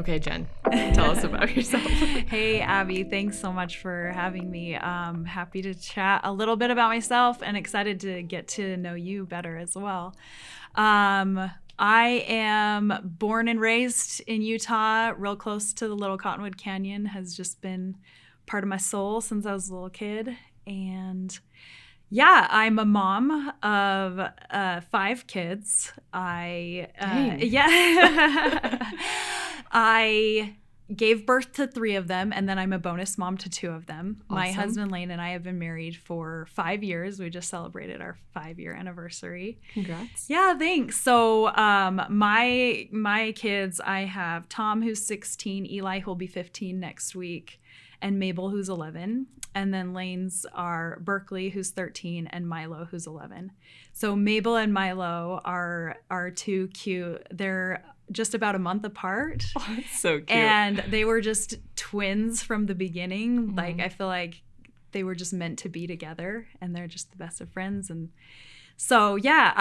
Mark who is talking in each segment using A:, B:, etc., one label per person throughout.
A: Okay, Jen, tell us about yourself.
B: Hey, Abby, thanks so much for having me. Happy to chat a little bit about myself and excited to get to know you better as well. I am born and raised in Utah, real close to the Little Cottonwood Canyon, has just been part of my soul since I was a little kid. And yeah, I'm a mom of 5 kids. I gave birth to 3 of them, and then I'm a bonus mom to 2 of them.
A: Awesome.
B: My husband Lane and I have been married for 5 years. We just celebrated our 5-year anniversary.
A: Congrats.
B: Yeah, thanks. So my kids, I have Tom, who's 16, Eli, who'll be 15 next week, and Mabel, who's 11. And then Lane's are Berkeley, who's 13, and Milo, who's 11. So Mabel and Milo are 2 cute. They're just about a month apart.
A: Oh, that's so cute.
B: And they were just twins from the beginning.
A: Mm-hmm.
B: Like, I feel like they were just meant to be together, and they're just the best of friends. And so, yeah,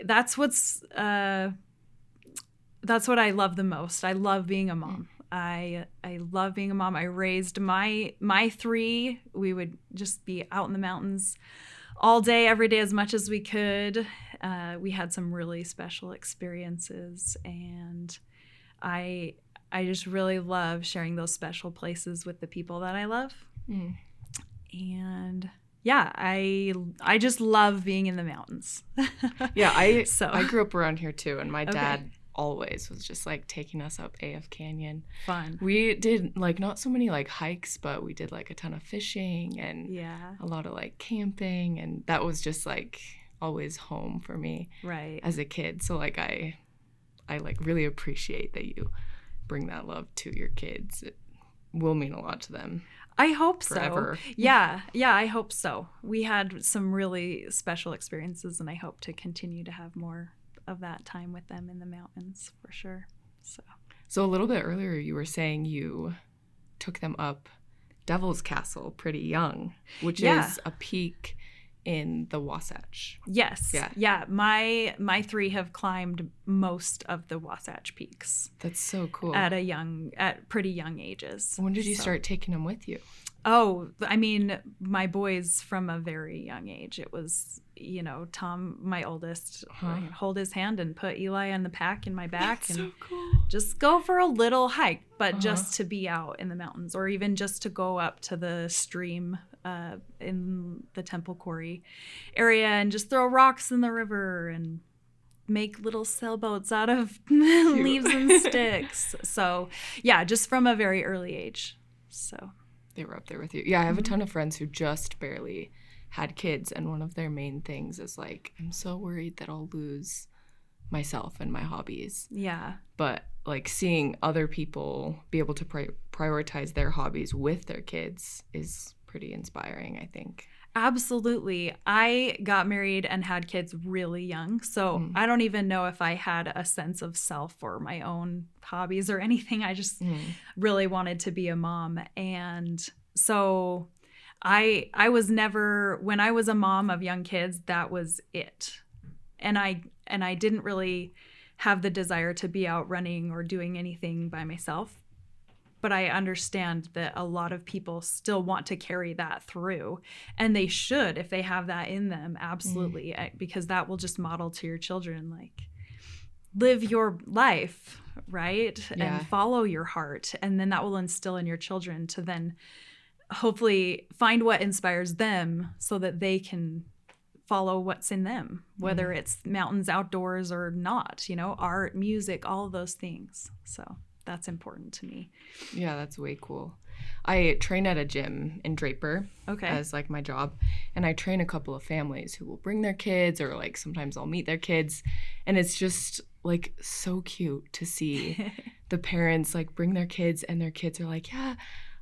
B: that's what I love the most. I love being a mom. I love being a mom. I raised my 3. We would just be out in the mountains all day, every day, as much as we could. We had some really special experiences, and I just really love sharing those special places with the people that I love. Mm. And yeah, I just love being in the mountains.
A: Yeah, I grew up around here too, and my dad always was just like taking us up AF Canyon.
B: Fun.
A: We did like not so many like hikes, but we did like a ton of fishing and a lot of like camping, and that was just like always home for me as a kid. So like I like really appreciate that you bring that love to your kids. It will mean a lot to them.
B: I hope
A: forever.
B: So. Yeah, I hope so. We had some really special experiences, and I hope to continue to have more of that time with them in the mountains for sure. So
A: a little bit earlier you were saying you took them up Devil's Castle pretty young, which is a peak in the Wasatch.
B: Yes. Yeah. My 3 have climbed most of the Wasatch peaks.
A: That's so cool.
B: At pretty young ages.
A: When did you start taking them with you?
B: Oh, I mean, my boys from a very young age. It was, Tom, my oldest, hold his hand and put Eli on the pack in my back.
A: That's
B: and
A: so cool.
B: Just go for a little hike, but just to be out in the mountains, or even just to go up to the stream in the Temple Quarry area and just throw rocks in the river and make little sailboats out of leaves and sticks. So, yeah, just from a very early age. So
A: they were up there with you. Yeah, I have a ton of friends who just barely had kids, and one of their main things is like, I'm so worried that I'll lose myself and my hobbies.
B: Yeah.
A: But like seeing other people be able to prioritize their hobbies with their kids is pretty inspiring, I think.
B: Absolutely. I got married and had kids really young, so I don't even know if I had a sense of self or my own hobbies or anything. I just really wanted to be a mom. And so I was never, when I was a mom of young kids, that was it. And I didn't really have the desire to be out running or doing anything by myself. But I understand that a lot of people still want to carry that through, and they should if they have that in them, absolutely, because that will just model to your children, like, live your life, right?
A: Yeah.
B: And follow your heart, and then that will instill in your children to then hopefully find what inspires them so that they can follow what's in them, whether it's mountains, outdoors, or not, art, music, all of those things. So that's important to me.
A: Yeah, that's way cool. I train at a gym in Draper as like my job, and I train a couple of families who will bring their kids, or like sometimes I'll meet their kids, and it's just like so cute to see the parents like bring their kids, and their kids are like, yeah,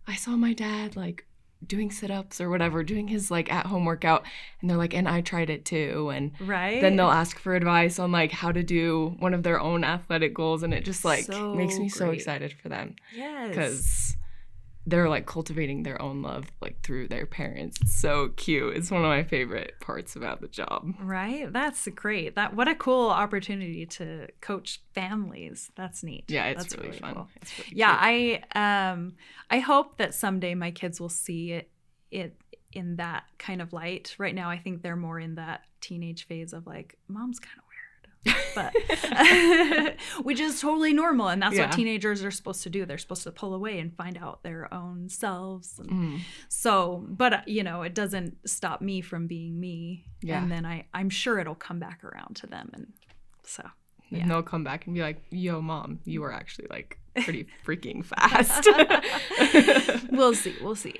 A: I saw my dad like doing sit-ups or whatever, doing his like at-home workout, and they're like, and I tried it too. And then they'll ask for advice on like how to do one of their own athletic goals, and it just like makes me so excited for them.
B: Yes.
A: Because they're like cultivating their own love like through their parents. It's so cute. It's one of my favorite parts about the job.
B: Right? That's great. What a cool opportunity to coach families. That's neat.
A: Yeah,
B: That's
A: really fun.
B: Cool.
A: It's really
B: yeah, I hope that someday my kids will see it in that kind of light. Right now I think they're more in that teenage phase of like, mom's kind of but which is totally normal, and that's what teenagers are supposed to do. They're supposed to pull away and find out their own selves, and so but it doesn't stop me from being me, and then I'm sure it'll come back around to them, and so
A: and they'll come back and be like, yo mom, you were actually like pretty freaking fast.
B: We'll see.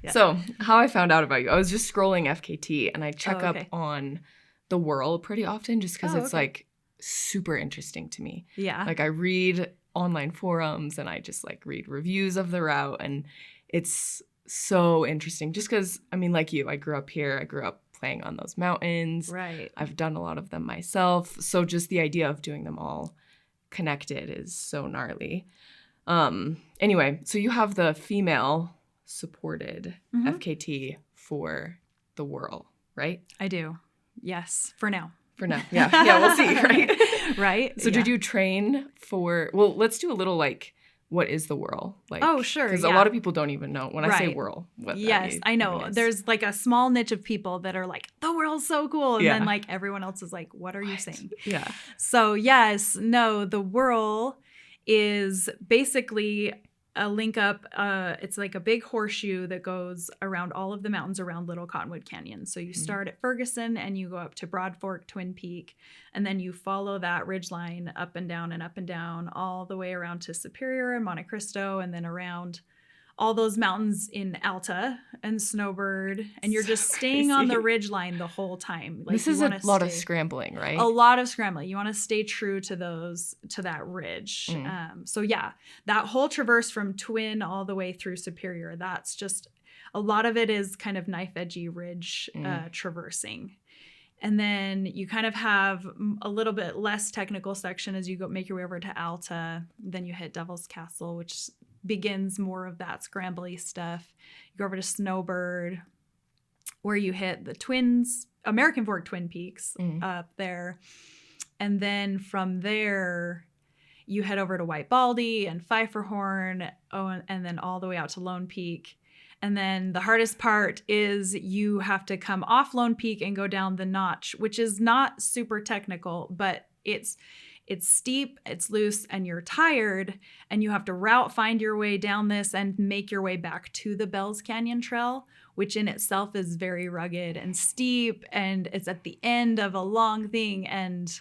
A: So how I found out about you, I was just scrolling FKT and I check up on the WURL pretty often just because it's like super interesting to me.
B: Yeah.
A: Like I read online forums and I just like read reviews of the route, and it's so interesting just because, I mean, like you, I grew up here. I grew up playing on those mountains.
B: Right.
A: I've done a lot of them myself. So just the idea of doing them all connected is so gnarly. Anyway, so you have the female supported FKT for the WURL, right?
B: I do. Yes, for now.
A: For now. Yeah, we'll see, right?
B: Right.
A: So did you train for, well, let's do a little like, what is the WURL? Like,
B: oh, sure.
A: Because a lot of people don't even know when I say WURL. What
B: yes, I know. There's like a small niche of people that are like, the WURL's so cool. And then like everyone else is like, what are you saying?
A: Yeah.
B: So yes, no, the WURL is basically a link up. It's like a big horseshoe that goes around all of the mountains around Little Cottonwood Canyon. So you start at Ferguson and you go up to Broad Fork, Twin Peak, and then you follow that ridge line up and down all the way around to Superior and Monte Cristo, and then around all those mountains in Alta and Snowbird, and you're just staying on the ridge line the whole time. Like,
A: this is a lot of scrambling, right?
B: A lot of scrambling. You want to stay true to that ridge. So yeah, that whole traverse from Twin all the way through Superior, that's just, a lot of it is kind of knife edgy ridge traversing. And then you kind of have a little bit less technical section as you make your way over to Alta. Then you hit Devil's Castle, which begins more of that scrambly stuff. You go over to Snowbird, where you hit the American Fork Twin Peaks up there. And then from there, you head over to White Baldy and Pfeifferhorn, and then all the way out to Lone Peak. And then the hardest part is you have to come off Lone Peak and go down the notch, which is not super technical, but it's steep, it's loose, and you're tired, and you have to find your way down this and make your way back to the Bells Canyon Trail, which in itself is very rugged and steep, and it's at the end of a long thing, and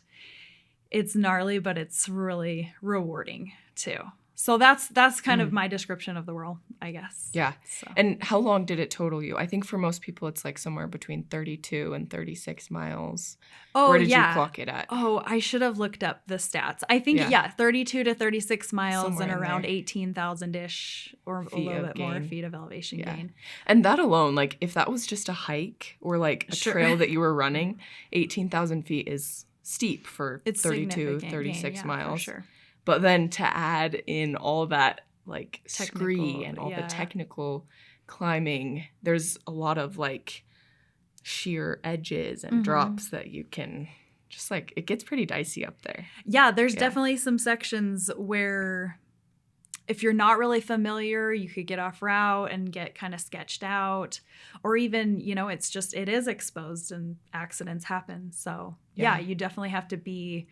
B: it's gnarly, but it's really rewarding too. So that's kind of my description of the WURL, I guess.
A: Yeah. So. And how long did it total you? I think for most people, it's like somewhere between 32 and 36 miles.
B: Oh,
A: where did you clock it at?
B: Oh, I should have looked up the stats. I think, 32 to 36 miles somewhere and around 18,000-ish or a little bit more feet of elevation gain.
A: And that alone, like if that was just a hike or like a trail that you were running, 18,000 feet is steep for 32, 36 miles. For sure. But then to add in all that like scree and all the technical climbing, there's a lot of like sheer edges and drops that you can just like, it gets pretty dicey up there.
B: Yeah, there's definitely some sections where if you're not really familiar, you could get off route and get kind of sketched out, or even, it is exposed and accidents happen. So yeah, you definitely have to be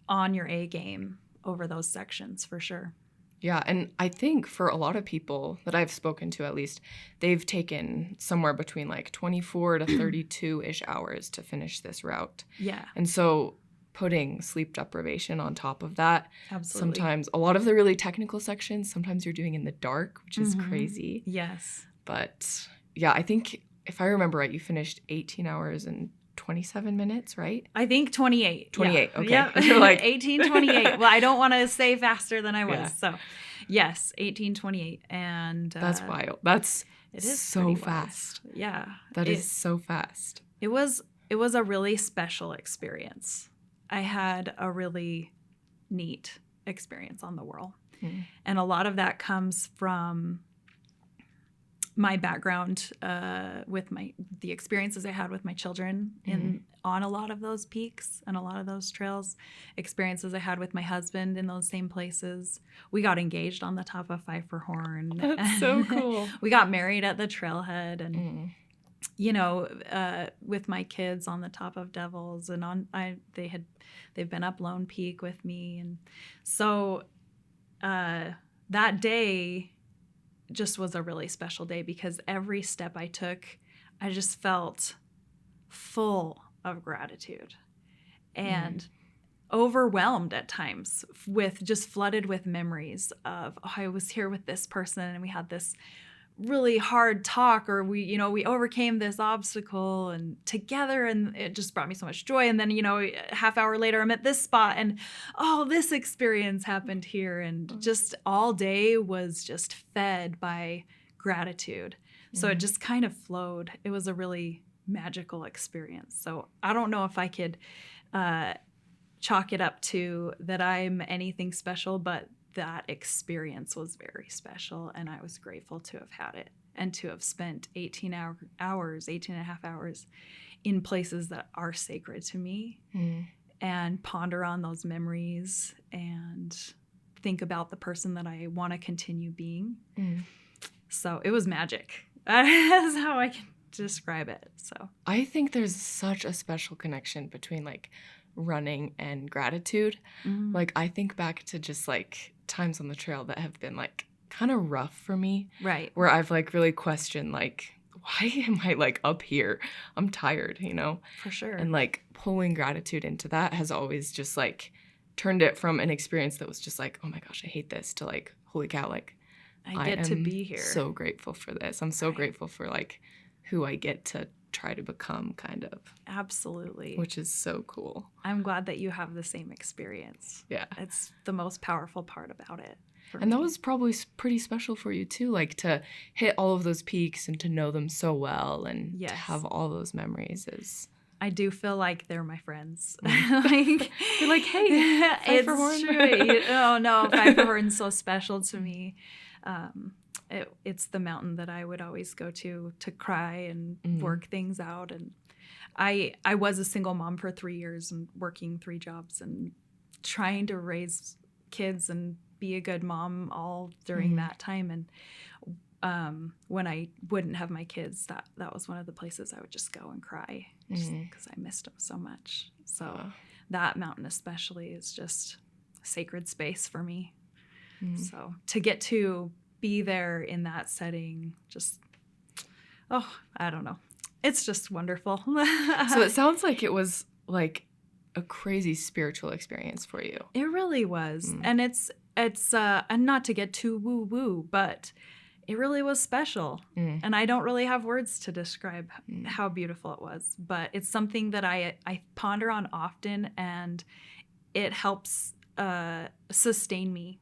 B: on your A game over those sections for sure.
A: Yeah, and I think for a lot of people that I've spoken to, at least, they've taken somewhere between like 24 to 32-ish hours to finish this route.
B: Yeah.
A: And so putting sleep deprivation on top of that,
B: absolutely.
A: Sometimes a lot of the really technical sections, sometimes you're doing in the dark, which is crazy.
B: Yes.
A: But yeah, I think if I remember right, you finished 18 hours and 27 minutes, right?
B: I think 28.
A: 28, okay.
B: Yep.
A: You're like
B: 18:28. Well, I don't want to say faster than I was. Yeah. So, yes, 18:28. And
A: that's wild. It is so fast.
B: Wild. Yeah.
A: That is so fast.
B: It was a really special experience. I had a really neat experience on the WURL. And a lot of that comes from my background with the experiences I had with my children on a lot of those peaks and a lot of those trails, experiences I had with my husband in those same places. We got engaged on the top of Pfeiffer Horn.
A: That's so cool.
B: We got married at the trailhead, and with my kids on the top of Devils, and they've been up Lone Peak with me, and so that day just was a really special day because every step I took, I just felt full of gratitude and overwhelmed at times flooded with memories of, I was here with this person and we had this really hard talk, or we overcame this obstacle and together, and it just brought me so much joy. And then, a half hour later, I'm at this spot and, this experience happened here. And just all day was just fed by gratitude. So it just kind of flowed. It was a really magical experience. So I don't know if I could chalk it up to that I'm anything special, but that experience was very special, and I was grateful to have had it and to have spent 18 and a half hours in places that are sacred to me and ponder on those memories and think about the person that I want to continue being. So it was magic. That's how I can describe it. So
A: I think there's such a special connection between running and gratitude. I think back to just times on the trail that have been kind of rough for me,
B: right,
A: where I've really questioned why am I up here? I'm tired,
B: for sure.
A: And pulling gratitude into that has always just turned it from an experience that was just oh my gosh, I hate this, to holy cow,
B: I get to be here.
A: So grateful for this. I'm so grateful for who I get to try to become, kind of.
B: Absolutely.
A: Which is so cool.
B: I'm glad that you have the same experience.
A: Yeah.
B: It's the most powerful part about it.
A: And that was probably pretty special for you too, to hit all of those peaks and to know them so well and to have all those memories is...
B: I do feel like they're my friends.
A: You're hey, Pfeiffer Horn.
B: True. Oh no, Pfeiffer Horn's so special to me. It's the mountain that I would always go to cry and work things out. And I was a single mom for 3 years and working 3 jobs and trying to raise kids and be a good mom all during that time. And when I wouldn't have my kids, that was one of the places I would just go and cry just because I missed them so much. So that mountain especially is just a sacred space for me. So to get to be there in that setting, just, I don't know. It's just wonderful.
A: So it sounds like it was a crazy spiritual experience for you.
B: It really was. And it's and not to get too woo-woo, but it really was special. And I don't really have words to describe how beautiful it was, but it's something that I ponder on often, and it helps sustain me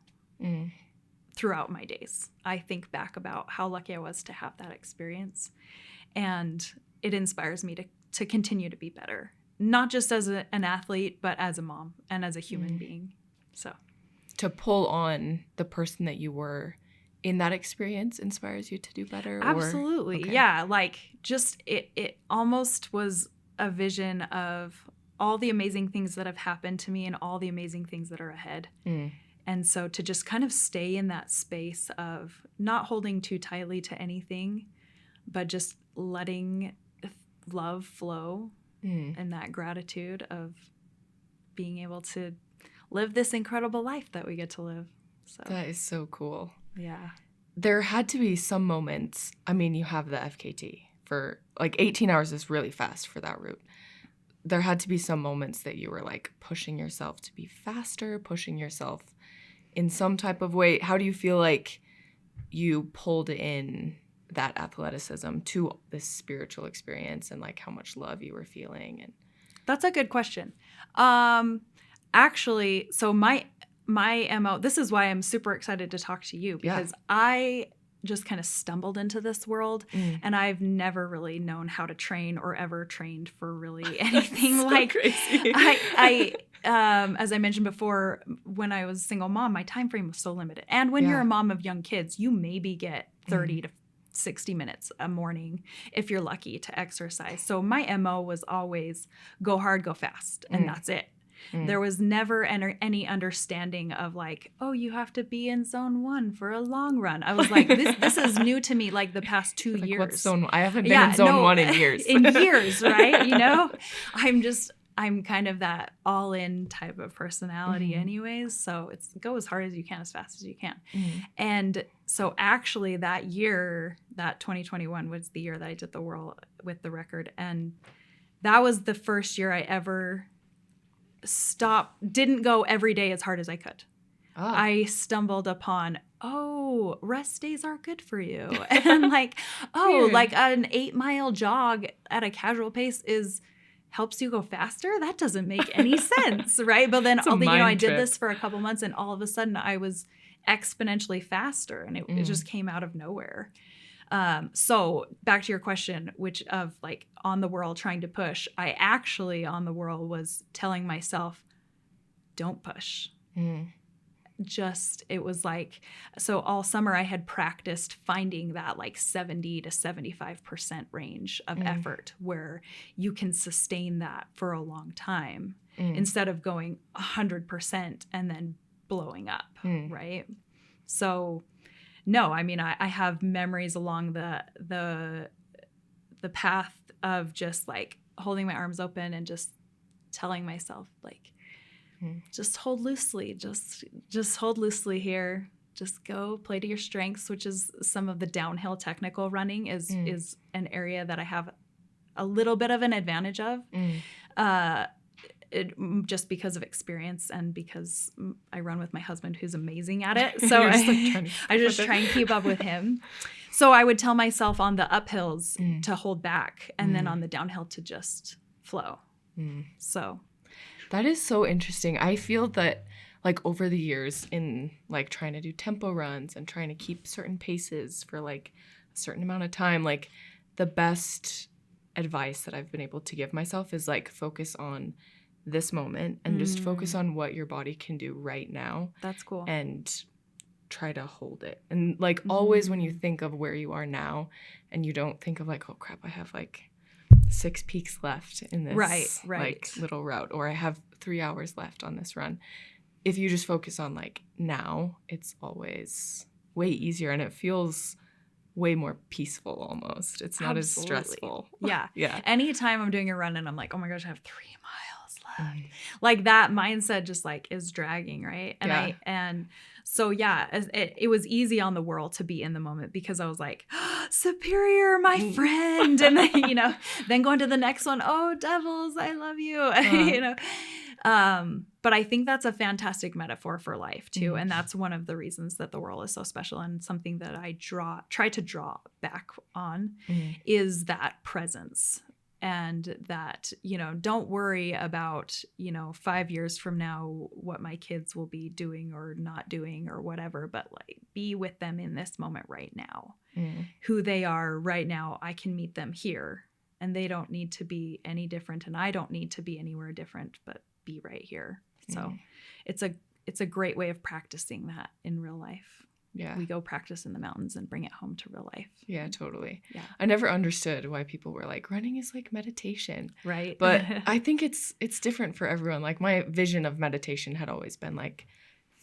B: throughout my days. I think back about how lucky I was to have that experience, and it inspires me to continue to be better, not just as an athlete, but as a mom and as a human being. So
A: to pull on the person that you were in that experience inspires you to do better?
B: Absolutely. Okay. Yeah. Just it almost was a vision of all the amazing things that have happened to me and all the amazing things that are ahead. And so to just kind of stay in that space of not holding too tightly to anything, but just letting love flow and that gratitude of being able to live this incredible life that we get to live. So
A: that is so cool.
B: Yeah.
A: There had to be some moments. I mean, you have the FKT for 18 hours is really fast for that route. There had to be some moments that you were pushing yourself to be faster, pushing yourself in some type of way. How do you feel you pulled in that athleticism to this spiritual experience, and how much love you were feeling? And
B: that's a good question. Actually, so my MO, this is why I'm super excited to talk to you, because I just kind of stumbled into this world and I've never really known how to train or ever trained for really anything.
A: So crazy.
B: as I mentioned before, when I was a single mom, my time frame was so limited. And when you're a mom of young kids, you maybe get 30 to 60 minutes a morning if you're lucky to exercise. So my MO was always go hard, go fast, and that's it. There was never any understanding of like, oh, you have to be in zone 1 for a long run. I was like, this is new to me, like the past 2 years.
A: What's zone 1? I haven't been in zone 1 in years.
B: In years, right? You know, I'm kind of that all-in type of personality anyways. So it's go as hard as you can, as fast as you can. And so actually that year, that 2021 was the year that I did the WURL with the record. And that was the first year I ever didn't go every day as hard as I could. I stumbled upon, rest days are good for you. And like, like an 8-mile jog at a casual pace helps you go faster? That doesn't make any sense, right? But then I did this for a couple months and all of a sudden I was exponentially faster and it just came out of nowhere. So back to your question, which of like on the WURL trying to push, I actually on the WURL was telling myself, don't push. It was like, so all summer I had practiced finding that like 70 to 75% range of effort where you can sustain that for a long time instead of going 100% and then blowing up, right? So no, I mean, I have memories along the path of just like holding my arms open and just telling myself like, just hold loosely, just hold loosely here. Just go play to your strengths, which is some of the downhill technical running is an area that I have a little bit of an advantage of. Just because of experience and because I run with my husband who's amazing at it. So I just try and keep up with him. So I would tell myself on the uphills to hold back and then on the downhill to just flow. So
A: that is so interesting. I feel that like over the years in like trying to do tempo runs and trying to keep certain paces for like a certain amount of time, like the best advice that I've been able to give myself is like focus on this moment and just focus on what your body can do right now.
B: That's cool.
A: And try to hold it. And like always when you think of where you are now and you don't think of like, oh crap, I have like 6 peaks left in this like little route, or I have 3 hours left on this run. If you just focus on like now, it's always way easier and it feels way more peaceful almost. It's not as stressful.
B: Yeah. Anytime I'm doing a run and I'm like, oh my gosh, I have 3 miles left. Like that mindset just like is dragging, right? And so it was easy on the WURL to be in the moment because I was like, Superior, my friend. And then, then going to the next one, oh, Devils, I love you. But I think that's a fantastic metaphor for life too. And that's one of the reasons that the WURL is so special and something that I try to draw back on is that presence. And that, don't worry about, 5 years from now, what my kids will be doing or not doing or whatever, but like be with them in this moment right now. Who they are right now, I can meet them here and they don't need to be any different. And I don't need to be anywhere different, but be right here. So it's a great way of practicing that in real life. Yeah. We go practice in the mountains and bring it home to real life.
A: Yeah, totally. Yeah. I never understood why people were like, running is like meditation.
B: Right.
A: But I think it's different for everyone. Like my vision of meditation had always been like,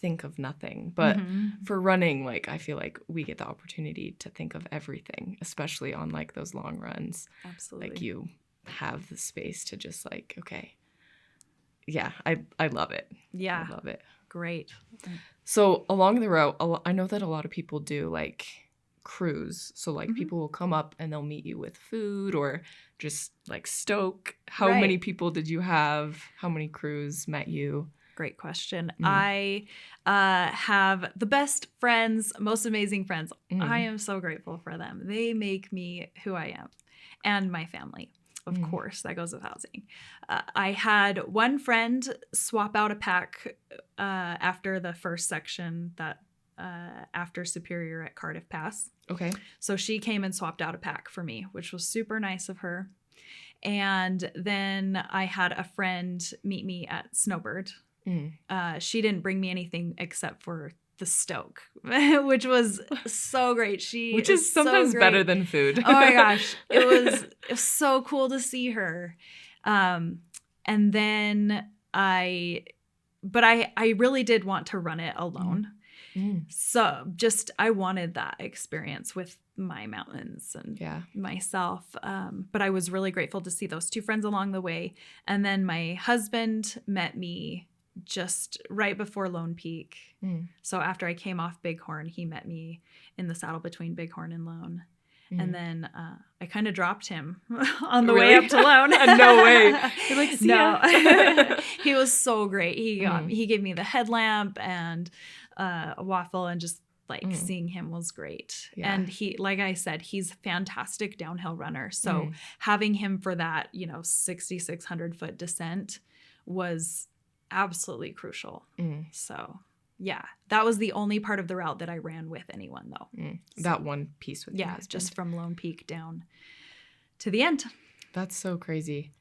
A: think of nothing. But for running, like I feel like we get the opportunity to think of everything, especially on like those long runs.
B: Absolutely.
A: Like you have the space to just like, okay. Yeah, I love it.
B: Yeah.
A: I love it.
B: Great.
A: So along the route, I know that a lot of people do like crews. So like people will come up and they'll meet you with food or just like stoke. How many people did you have? How many crews met you?
B: Great question. I have the best friends, most amazing friends. I am so grateful for them. They make me who I am and my family. Of course, that goes without saying. I had one friend swap out a pack after the first section after Superior at Cardiff Pass.
A: Okay.
B: So she came and swapped out a pack for me, which was super nice of her. And then I had a friend meet me at Snowbird. She didn't bring me anything except for the Stoke, which was so great.
A: Which is sometimes so better than food.
B: Oh my gosh. It was so cool to see her. And then I really did want to run it alone. So I wanted that experience with my mountains and myself. But I was really grateful to see those two friends along the way. And then my husband met me just right before Lone Peak. So after I came off Bighorn, he met me in the saddle between Bighorn and Lone. And then I kind of dropped him on the way up to Lone.
A: No way. You're like, see ya.
B: He was so great. He gave me the headlamp and a waffle, and just like seeing him was great. Yeah. And he, like I said, he's a fantastic downhill runner. So having him for that, 6,600 foot descent was absolutely crucial. So yeah, that was the only part of the route that I ran with anyone though. So,
A: that one piece with
B: your husband. Just from Lone Peak down to the end.
A: That's so crazy.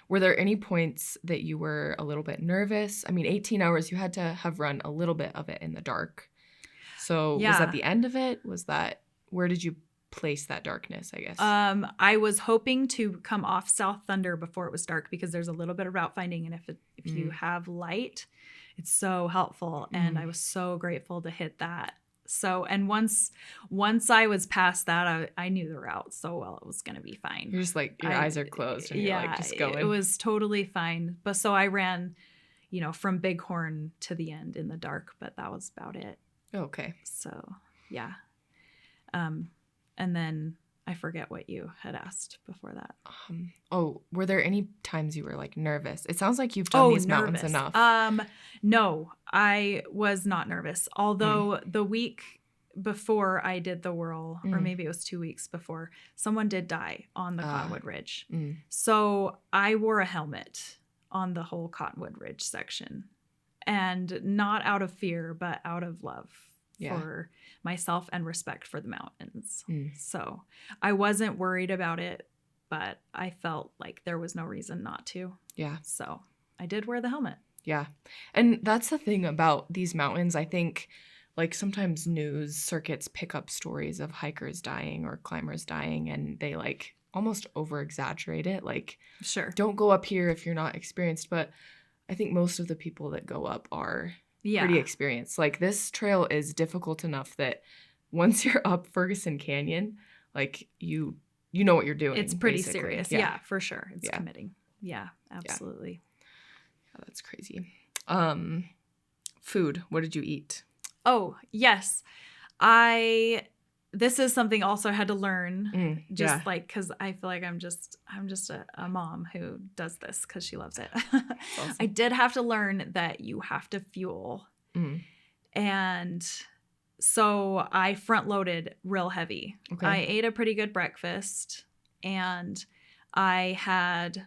A: Were there any points that you were a little bit nervous? I mean, 18 hours, you had to have run a little bit of it in the dark. So was that the end of it? Where did you place that darkness, I guess?
B: I was hoping to come off South Thunder before it was dark, because there's a little bit of route finding. And if you have light, it's so helpful. And I was so grateful to hit that. So, and once I was past that, I knew the route so well, it was going to be fine.
A: You're just like, your eyes are closed and you're like, just going.
B: It was totally fine. But so I ran, from Bighorn to the end in the dark, but that was about it.
A: Okay.
B: So, yeah. And then I forget what you had asked before that.
A: Were there any times you were like nervous? It sounds like you've done these mountains enough.
B: No, I was not nervous. Although the week before I did the WURL, or maybe it was 2 weeks before, someone did die on the Cottonwood Ridge. So I wore a helmet on the whole Cottonwood Ridge section, and not out of fear, but out of love for myself and respect for the mountains. So I wasn't worried about it, but I felt like there was no reason not to.
A: Yeah.
B: So I did wear the helmet.
A: Yeah. And that's the thing about these mountains. I think like sometimes news circuits pick up stories of hikers dying or climbers dying, and they like almost over exaggerate it. Like,
B: sure,
A: don't go up here if you're not experienced. But I think most of the people that go up are pretty experienced. Like, this trail is difficult enough that once you're up Ferguson Canyon, like you know what you're doing.
B: It's pretty serious. Yeah, for sure. It's committing. Yeah, absolutely.
A: Yeah, that's crazy. Food. What did you eat?
B: Oh, yes. This is something also I had to learn, like, because I feel like I'm just a mom who does this because she loves it. Awesome. I did have to learn that you have to fuel. And so I front loaded real heavy. Okay. I ate a pretty good breakfast, and I had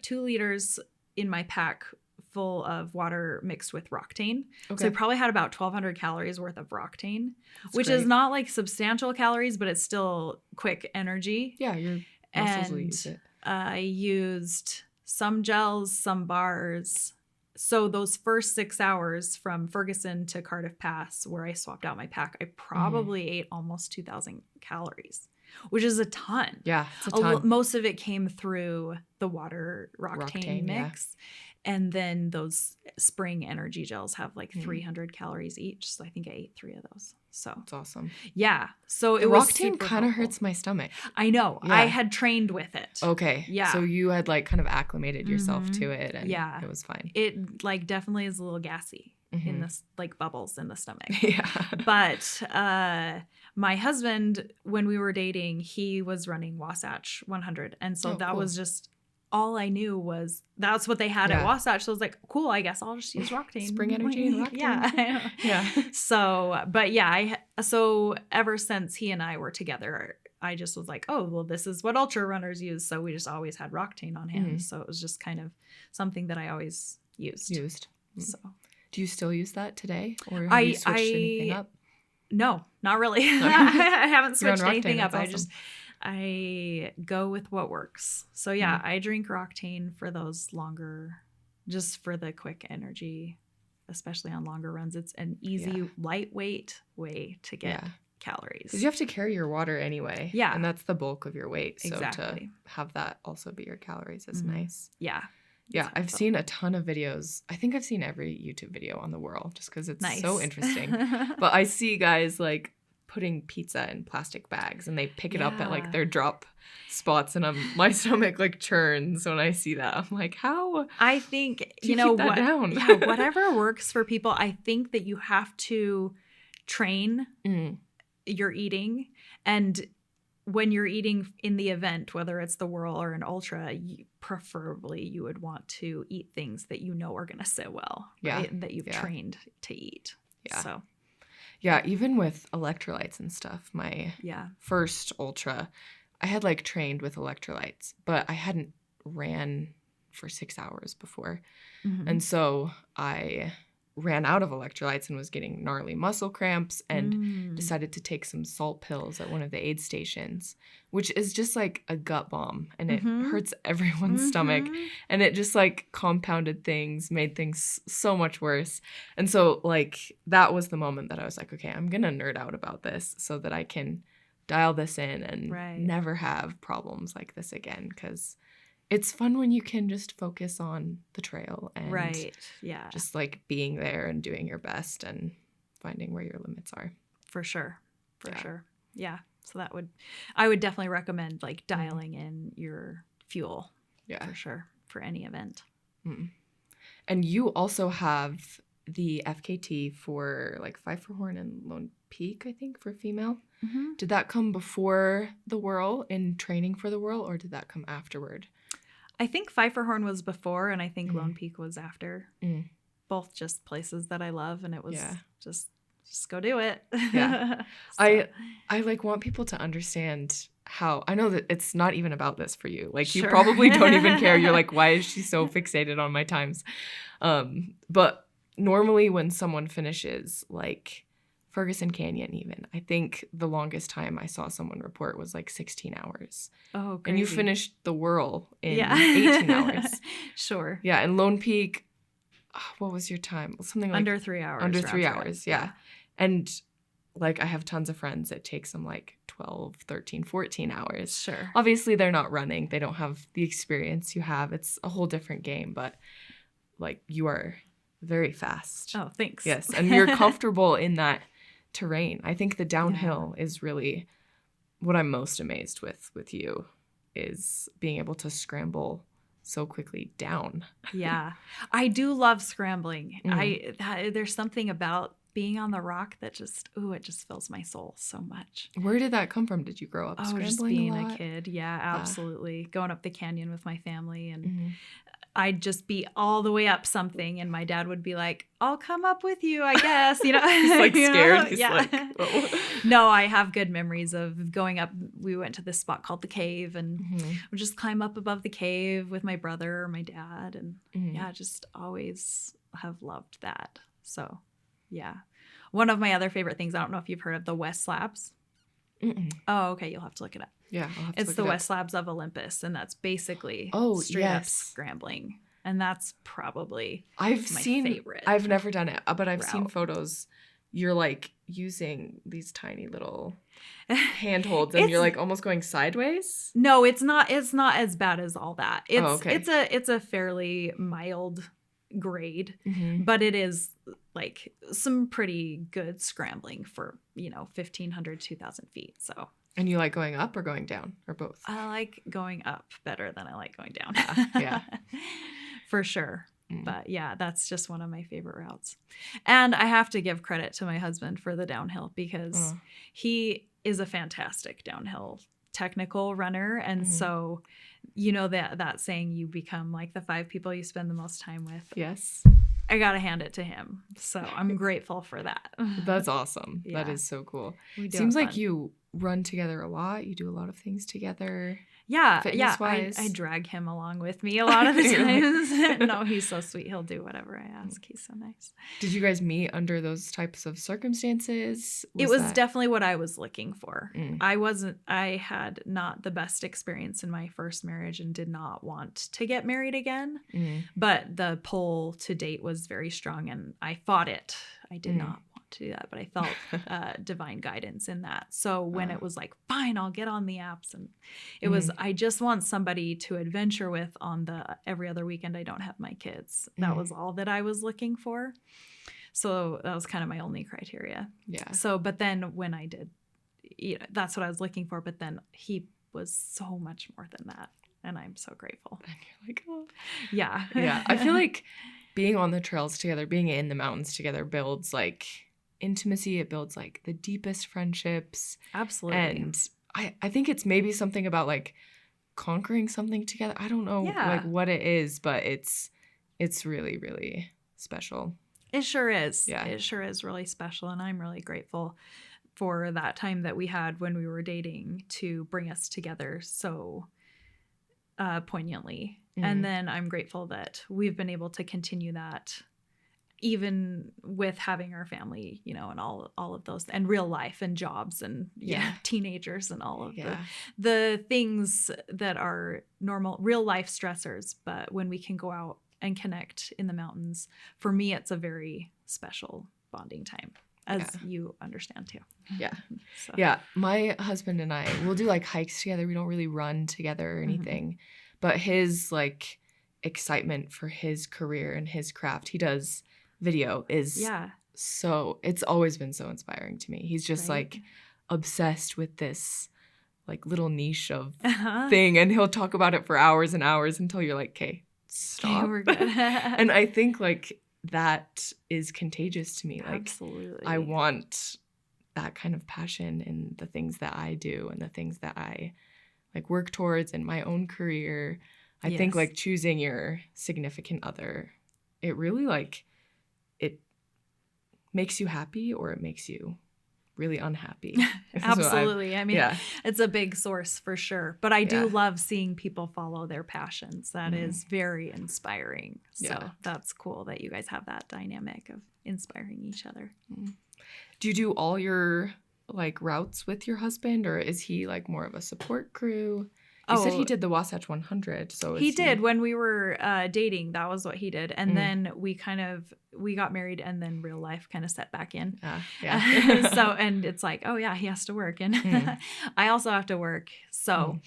B: 2 liters in my pack full of water mixed with Roctane. Okay. So I probably had about 1,200 calories worth of Roctane, which is not like substantial calories, but it's still quick energy.
A: Yeah, your muscles will use it.
B: I used some gels, some bars. So those first 6 hours from Ferguson to Cardiff Pass, where I swapped out my pack, I probably ate almost 2,000 calories, which is a ton.
A: Yeah, it's a ton.
B: Most of it came through the water Roctane mix. Yeah. And then those spring energy gels have like 300 calories each. So I think I ate 3 of those. So
A: it's awesome.
B: Yeah. So it was
A: Roctane kind of hurts my stomach.
B: I know. Yeah. I had trained with it.
A: Okay. Yeah. So you had like kind of acclimated yourself to it, and it was fine.
B: It like definitely is a little gassy in this, like bubbles in the stomach. Yeah. But my husband, when we were dating, he was running Wasatch 100. And so that was just all I knew was that's what they had at Wasatch. So I was like, cool, I guess I'll just use Roctane.
A: Spring energy and Roctane.
B: Yeah. Yeah. So, but yeah, so ever since he and I were together, I just was like, oh, well, this is what ultra runners use. So we just always had Roctane on hand. So it was just kind of something that I always used. So
A: do you still use that today? Or have you switched anything up?
B: No, not really. I haven't switched anything up.
A: Awesome.
B: I go with what works. So yeah, I drink Roctane for those longer, just for the quick energy, especially on longer runs. It's an easy, lightweight way to get calories.
A: Because you have to carry your water anyway.
B: Yeah.
A: And that's the bulk of your weight. So
B: Exactly.
A: to have that also be your calories is nice.
B: Yeah.
A: Yeah, I've seen a ton of videos. I think I've seen every YouTube video on the WURL just because it's so interesting. But I see guys like putting pizza in plastic bags and they pick it up at like their drop spots, and my stomach like churns when I see that. I'm like, how?
B: I think
A: you know what? Down?
B: Whatever works for people. I think that you have to train your eating, and when you're eating in the event, whether it's the WURL or an ultra, preferably you would want to eat things that you know are going to sit well, right? And that you've trained to eat.
A: Yeah.
B: So.
A: Yeah, even with electrolytes and stuff, my first ultra, I had like trained with electrolytes, but I hadn't ran for 6 hours before. And so I ran out of electrolytes and was getting gnarly muscle cramps and decided to take some salt pills at one of the aid stations, which is just like a gut bomb, and it hurts everyone's stomach, and it just like compounded things, made things so much worse. And so like that was the moment that I was like, okay, I'm gonna nerd out about this so that I can dial this in and never have problems like this again, because it's fun when you can just focus on the trail and just like being there and doing your best and finding where your limits are.
B: For sure. Yeah. So I would definitely recommend like dialing in your fuel. Yeah. For sure. For any event.
A: And you also have the FKT for like Five for Horn and Lone Peak, I think, for female. Did that come before the WURL in training for the WURL, or did that come afterward?
B: I think Five for Horn was before, and I think Lone Peak was after. Both just places that I love, and it was just go do it.
A: Yeah. So. I like want people to understand how, I know that it's not even about this for you. Like you probably don't even care. You're like, why is she so fixated on my times? But normally when someone finishes like Ferguson Canyon even, I think the longest time I saw someone report was like 16 hours.
B: Oh, crazy.
A: And you finished the WURL in 18 hours.
B: Sure.
A: Yeah, and Lone Peak, what was your time? Something like
B: under 3 hours.
A: Under 3 hours, yeah. And like I have tons of friends that takes them like 12, 13, 14 hours.
B: Sure.
A: Obviously they're not running. They don't have the experience you have. It's a whole different game, but like you are very fast.
B: Oh, thanks.
A: Yes, and you're comfortable in that terrain. I think the downhill is really what I'm most amazed with you, is being able to scramble so quickly down.
B: Yeah. I do love scrambling. There's something about being on the rock that just fills my soul so much.
A: Where did that come from? Did you grow up scrambling
B: just being
A: a
B: kid. Yeah, absolutely. Going up the canyon with my family, and I'd just be all the way up something, and my dad would be like, I'll come up with you, I guess. You know,
A: he's like scared. He's
B: yeah.
A: like, oh.
B: No, I have good memories of going up. We went to this spot called the Cave, and would just climb up above the cave with my brother or my dad. And just always have loved that. So, yeah. One of my other favorite things, I don't know if you've heard of the West Slabs. Oh, okay. You'll have to look it up.
A: Yeah,
B: it's the West Slabs of Olympus, and that's basically straight up scrambling. And that's probably my favorite.
A: I've never done it, but I've seen photos. You're like using these tiny little handholds, and you're like almost going sideways.
B: No, it's not as bad as all that. It's a fairly mild grade, but it is like some pretty good scrambling for 1,500, 2,000 feet. So.
A: And you like going up or going down, or both?
B: I like going up better than I like going down.
A: Yeah.
B: For sure. But yeah, that's just one of my favorite routes. And I have to give credit to my husband for the downhill, because he is a fantastic downhill technical runner. And so, that saying, you become like the 5 people you spend the most time with.
A: Yes.
B: I got to hand it to him. So I'm grateful for that.
A: That's awesome. Yeah. That is so cool. Seems like you run together a lot. You do a lot of things together.
B: Yeah.
A: fitness-wise?
B: I drag him along with me a lot of the times. No, he's so sweet. He'll do whatever I ask. He's so nice.
A: Did you guys meet under those types of circumstances?
B: It was definitely what I was looking for.
A: Mm.
B: I had not the best experience in my first marriage and did not want to get married again.
A: Mm.
B: But the pull to date was very strong and I fought it. I did not want to do that, but I felt divine guidance in that. So when it was like, fine, I'll get on the apps. And it was, I just want somebody to adventure with on the every other weekend I don't have my kids. That was all that I was looking for. So that was kind of my only criteria.
A: Yeah.
B: So, but then when I did, that's what I was looking for. But then he was so much more than that. And I'm so grateful.
A: And you're like, oh.
B: Yeah.
A: Yeah. I feel like being on the trails together, being in the mountains together builds like intimacy. It builds like the deepest friendships.
B: Absolutely.
A: And I think it's maybe something about like conquering something together. I don't know like what it is, but it's really, really special.
B: It sure is.
A: Yeah.
B: It sure is really special. And I'm really grateful for that time that we had when we were dating to bring us together so poignantly. And then I'm grateful that we've been able to continue that even with having our family, and all of those and real life and jobs and teenagers and all of the things that are normal, real life stressors. But when we can go out and connect in the mountains, for me, it's a very special bonding time, as you understand too.
A: Yeah.
B: So.
A: Yeah. My husband and I, we'll do like hikes together. We don't really run together or anything, but his like excitement for his career and his craft, he does video, is so, it's always been so inspiring to me. He's just like obsessed with this like little niche of thing, and he'll talk about it for hours and hours until you're like, okay, stop.
B: We're good.
A: And I think like that is contagious to me. Like,
B: absolutely,
A: I want that kind of passion in the things that I do and the things that I like work towards in my own career. I think like choosing your significant other, it really like, it makes you happy or it makes you really unhappy.
B: Absolutely. I mean, it's a big source for sure. But I do love seeing people follow their passions. That is very inspiring. So that's cool that you guys have that dynamic of inspiring each other.
A: Do you do all your like routes with your husband, or is he like more of a support crew? You said he did the Wasatch 100. So
B: he did when we were dating. That was what he did. And then we got married, and then real life kind of set back in. So, and it's like, oh yeah, he has to work. And I also have to work. So,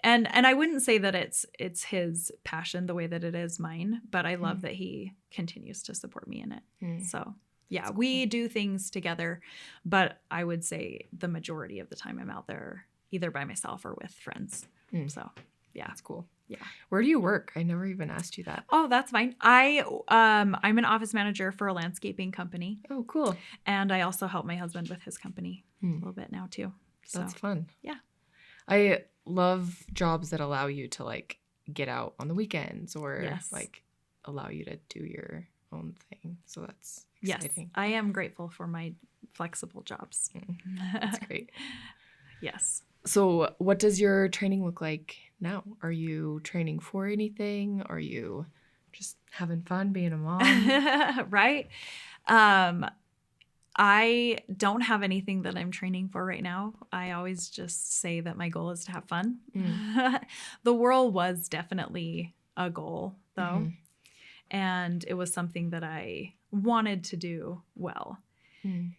B: and I wouldn't say that it's his passion the way that it is mine, but I love that he continues to support me in it. So yeah, we do things together, but I would say the majority of the time I'm out there either by myself or with friends. So yeah,
A: that's cool.
B: Yeah.
A: Where do you work? I never even asked you that.
B: Oh, that's fine. I'm an office manager for a landscaping company.
A: Oh, cool.
B: And I also help my husband with his company a little bit now too. So
A: that's fun.
B: Yeah.
A: I love jobs that allow you to like get out on the weekends or like allow you to do your own thing. So that's exciting.
B: Yes, I am grateful for my flexible jobs.
A: That's great.
B: Yes.
A: So what does your training look like now? Are you training for anything? Are you just having fun being a mom?
B: Right. I don't have anything that I'm training for right now. I always just say that my goal is to have fun. The WURL was definitely a goal, though. And it was something that I wanted to do well.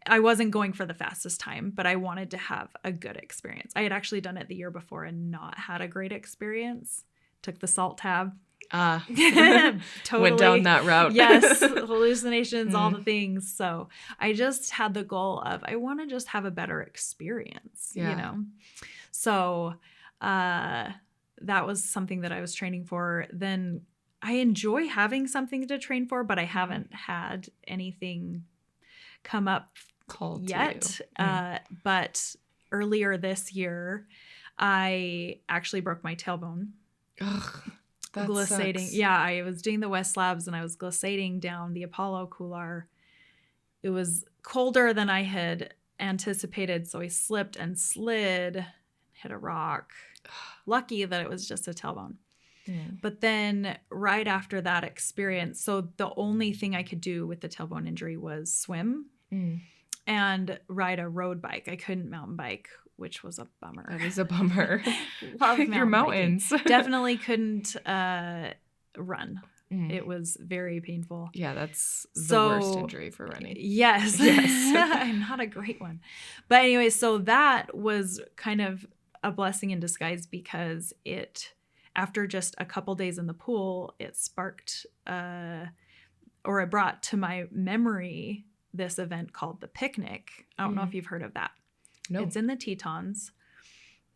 B: I wasn't going for the fastest time, but I wanted to have a good experience. I had actually done it the year before and not had a great experience. Took the salt tab. Totally
A: went down that route.
B: Yes, hallucinations, all the things. So I just had the goal of I want to just have a better experience, you know? So that was something that I was training for. Then I enjoy having something to train for, but I haven't had anything come up yet. But earlier this year, I actually broke my tailbone.
A: Ugh, that
B: glissading.
A: Sucks.
B: Yeah, I was doing the West Slabs and I was glissading down the Apollo couloir. It was colder than I had anticipated, so I slipped and slid, hit a rock. lucky that it was just a tailbone. But then right after that experience, so the only thing I could do with the tailbone injury was swim and ride a road bike. I couldn't mountain bike, which was a bummer.
A: That is a bummer.
B: Love
A: your mountains.
B: Definitely couldn't run. It was very painful.
A: Yeah, that's the worst injury for running.
B: Yes. Not a great one. But anyway, so that was kind of a blessing in disguise because after just a couple days in the pool, it sparked or it brought to my memory this event called the Picnic. I don't know if you've heard of that. No. It's in the Tetons.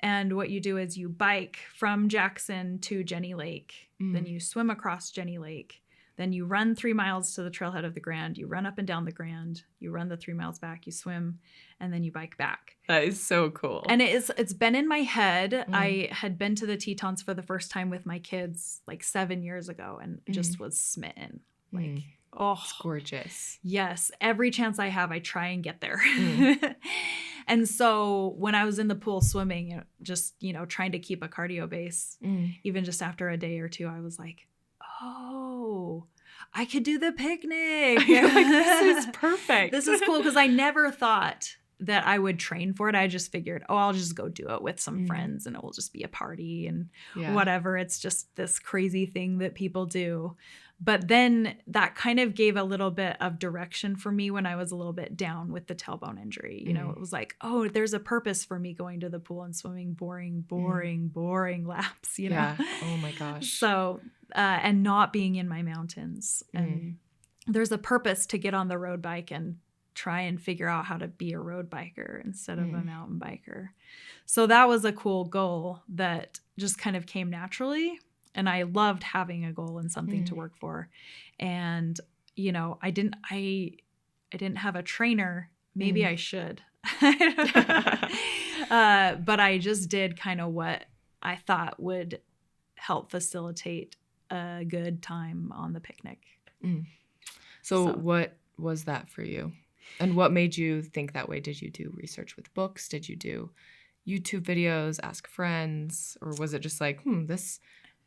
B: And what you do is you bike from Jackson to Jenny Lake. Then you swim across Jenny Lake. Then you run 3 miles to the trailhead of the Grand. You run up and down the Grand. You run the 3 miles back. You swim. And then you bike back.
A: That is so cool.
B: And it's been in my head. I had been to the Tetons for the first time with my kids like 7 years ago and just was smitten. Like, oh.
A: It's gorgeous.
B: Yes. Every chance I have, I try and get there. And so when I was in the pool swimming, just, trying to keep a cardio base, even just after a day or two, I was like, oh, I could do the picnic.
A: You're like, this is perfect.
B: This is cool because I never thought that I would train for it. I just figured, I'll just go do it with some friends and it will just be a party and whatever. It's just this crazy thing that people do. But then that kind of gave a little bit of direction for me when I was a little bit down with the tailbone injury. It was like, oh, there's a purpose for me going to the pool and swimming boring laps,
A: Yeah. Oh my gosh.
B: So, and not being in my mountains. And there's a purpose to get on the road bike and try and figure out how to be a road biker instead of a mountain biker. So that was a cool goal that just kind of came naturally. And I loved having a goal and something to work for. And, I didn't have a trainer. Maybe I should. But I just did kind of what I thought would help facilitate a good time on the picnic.
A: So what was that for you? And what made you think that way? Did you do research with books? Did you do YouTube videos, ask friends? Or was it just like, this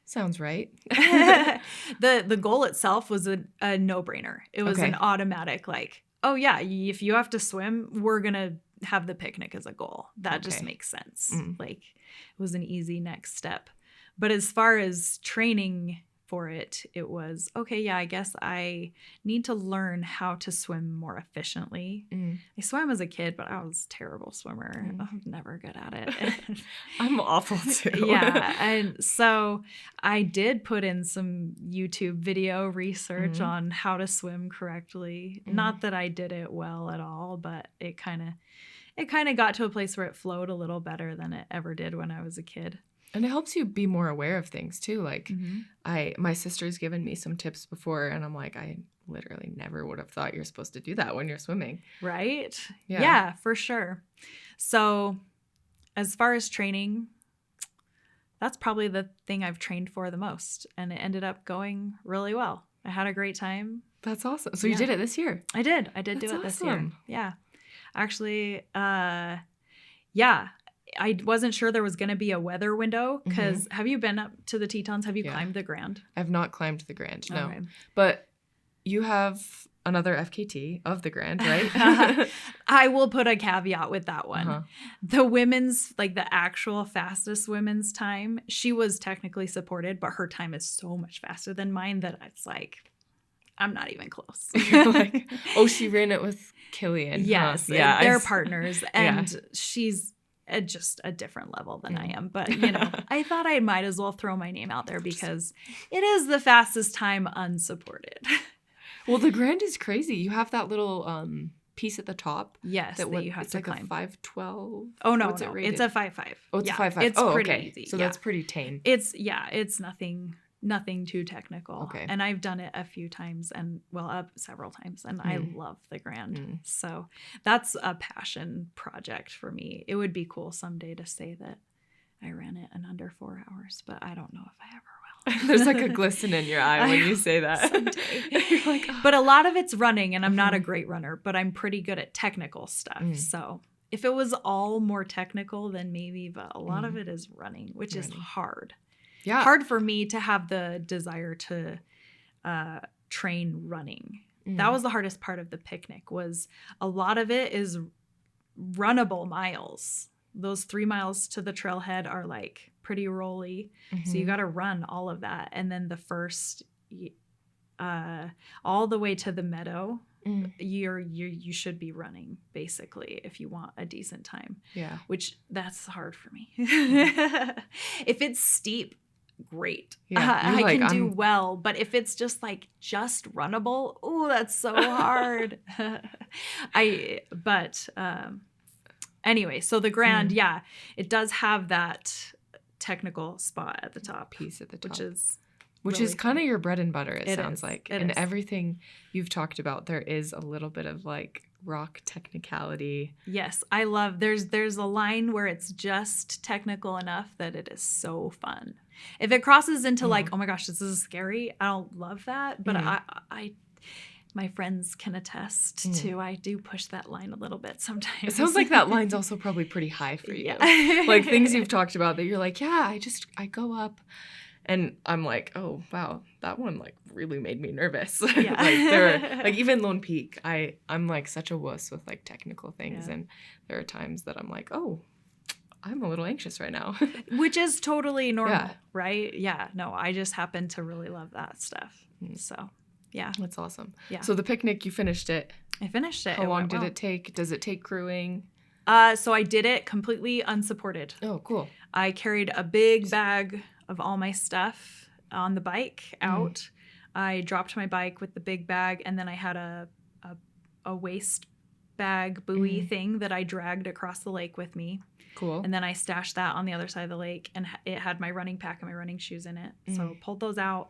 A: sounds right?
B: The goal itself was a no-brainer. It was an automatic like, oh yeah, if you have to swim, we're going to have the picnic as a goal. That just makes sense. Like it was an easy next step. But as far as training for it, it was, okay, yeah, I guess I need to learn how to swim more efficiently. I swam as a kid, but I was a terrible swimmer. I'm never good at it.
A: I'm awful too.
B: Yeah. And so I did put in some YouTube video research on how to swim correctly. Not that I did it well at all, but it kind of got to a place where it flowed a little better than it ever did when I was a kid.
A: And it helps you be more aware of things too. Like my sister's given me some tips before and I'm like, I literally never would have thought you're supposed to do that when you're swimming.
B: Right? Yeah, for sure. So as far as training, that's probably the thing I've trained for the most. And it ended up going really well. I had a great time.
A: That's awesome. So you did it this year?
B: I did. I did do it this year. Yeah. Actually, yeah. I wasn't sure there was going to be a weather window because have you been up to the Tetons? Have you climbed the Grand?
A: I've not climbed the Grand, no. Okay. But you have another FKT of the Grand, right?
B: I will put a caveat with that one. The women's, like the actual fastest women's time, she was technically supported, but her time is so much faster than mine that it's like, I'm not even close.
A: You're like, oh, she ran it with Killian.
B: Yes. Yeah, they're partners. And she's just a different level than I am. But, I thought I might as well throw my name out there because it is the fastest time unsupported.
A: Well, the Grand is crazy. You have that little piece at the top.
B: Yes, that you have to climb.
A: It's like a 512.
B: Oh, no, it's a 5.5.
A: Oh, it's a 5.5.
B: It's pretty easy.
A: So that's pretty tame.
B: It's nothing too technical. Okay. And I've done it a few times several times. And I love the Grand. So that's a passion project for me. It would be cool someday to say that I ran it in under 4 hours, but I don't know if I ever will.
A: There's like a glisten in your eye when you say that.
B: You're like, oh. But a lot of it's running and I'm not a great runner, but I'm pretty good at technical stuff. So if it was all more technical, then maybe, but a lot of it is running, which is hard. Yeah. Hard for me to have the desire to train running. That was the hardest part of the picnic, was a lot of it is runnable miles. Those 3 miles to the trailhead are like pretty rolly. So you got to run all of that. And then the first, all the way to the meadow, you should be running basically if you want a decent time. Yeah. Which that's hard for me. If it's steep, great. Yeah, I can do well. But if it's just runnable, oh, that's so hard. Anyway, so the Grand, it does have that technical spot at the top.
A: Piece at the top.
B: Which
A: is kind of your bread and butter, it sounds like. And everything you've talked about, there is a little bit of rock technicality.
B: Yes, I love, there's a line where it's just technical enough that it is so fun. If it crosses into oh my gosh, this is scary, I don't love that. But I my friends can attest to, I do push that line a little bit sometimes.
A: It sounds like that line's also probably pretty high for you. Things you've talked about that you're I go up. And I'm like, oh, wow, that one, really made me nervous. Yeah. Even Lone Peak, I'm, such a wuss with, technical things. Yeah. And there are times that I'm like, oh, I'm a little anxious right now.
B: Which is totally normal, right? Yeah. No, I just happen to really love that stuff. So, yeah.
A: That's awesome. Yeah. So the picnic, you finished it.
B: I finished it.
A: How long did it take? Does it take crewing?
B: So I did it completely unsupported.
A: Oh, cool.
B: I carried a big bag of all my stuff on the bike out. I dropped my bike with the big bag, and then I had a waist bag buoy thing that I dragged across the lake with me. Cool. And then I stashed that on the other side of the lake, and it had my running pack and my running shoes in it. So pulled those out,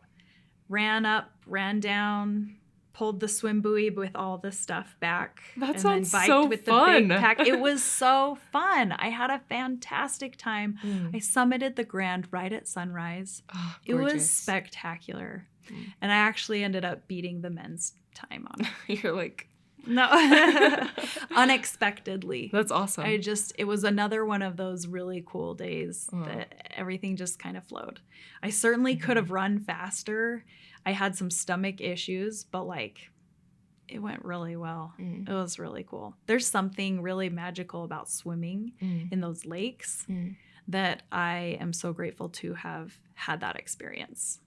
B: ran up, ran down, pulled the swim buoy with all the stuff back.
A: That sounds so with fun.
B: The big pack. It was so fun. I had a fantastic time. I summited the Grand right at sunrise. Oh, it was spectacular. And I actually ended up beating the men's time on it.
A: You're like...
B: No. Unexpectedly.
A: That's awesome.
B: It was another one of those really cool days that everything just kind of flowed. I certainly could have run faster. I had some stomach issues, but it went really well. It was really cool. There's something really magical about swimming in those lakes that I am so grateful to have had that experience.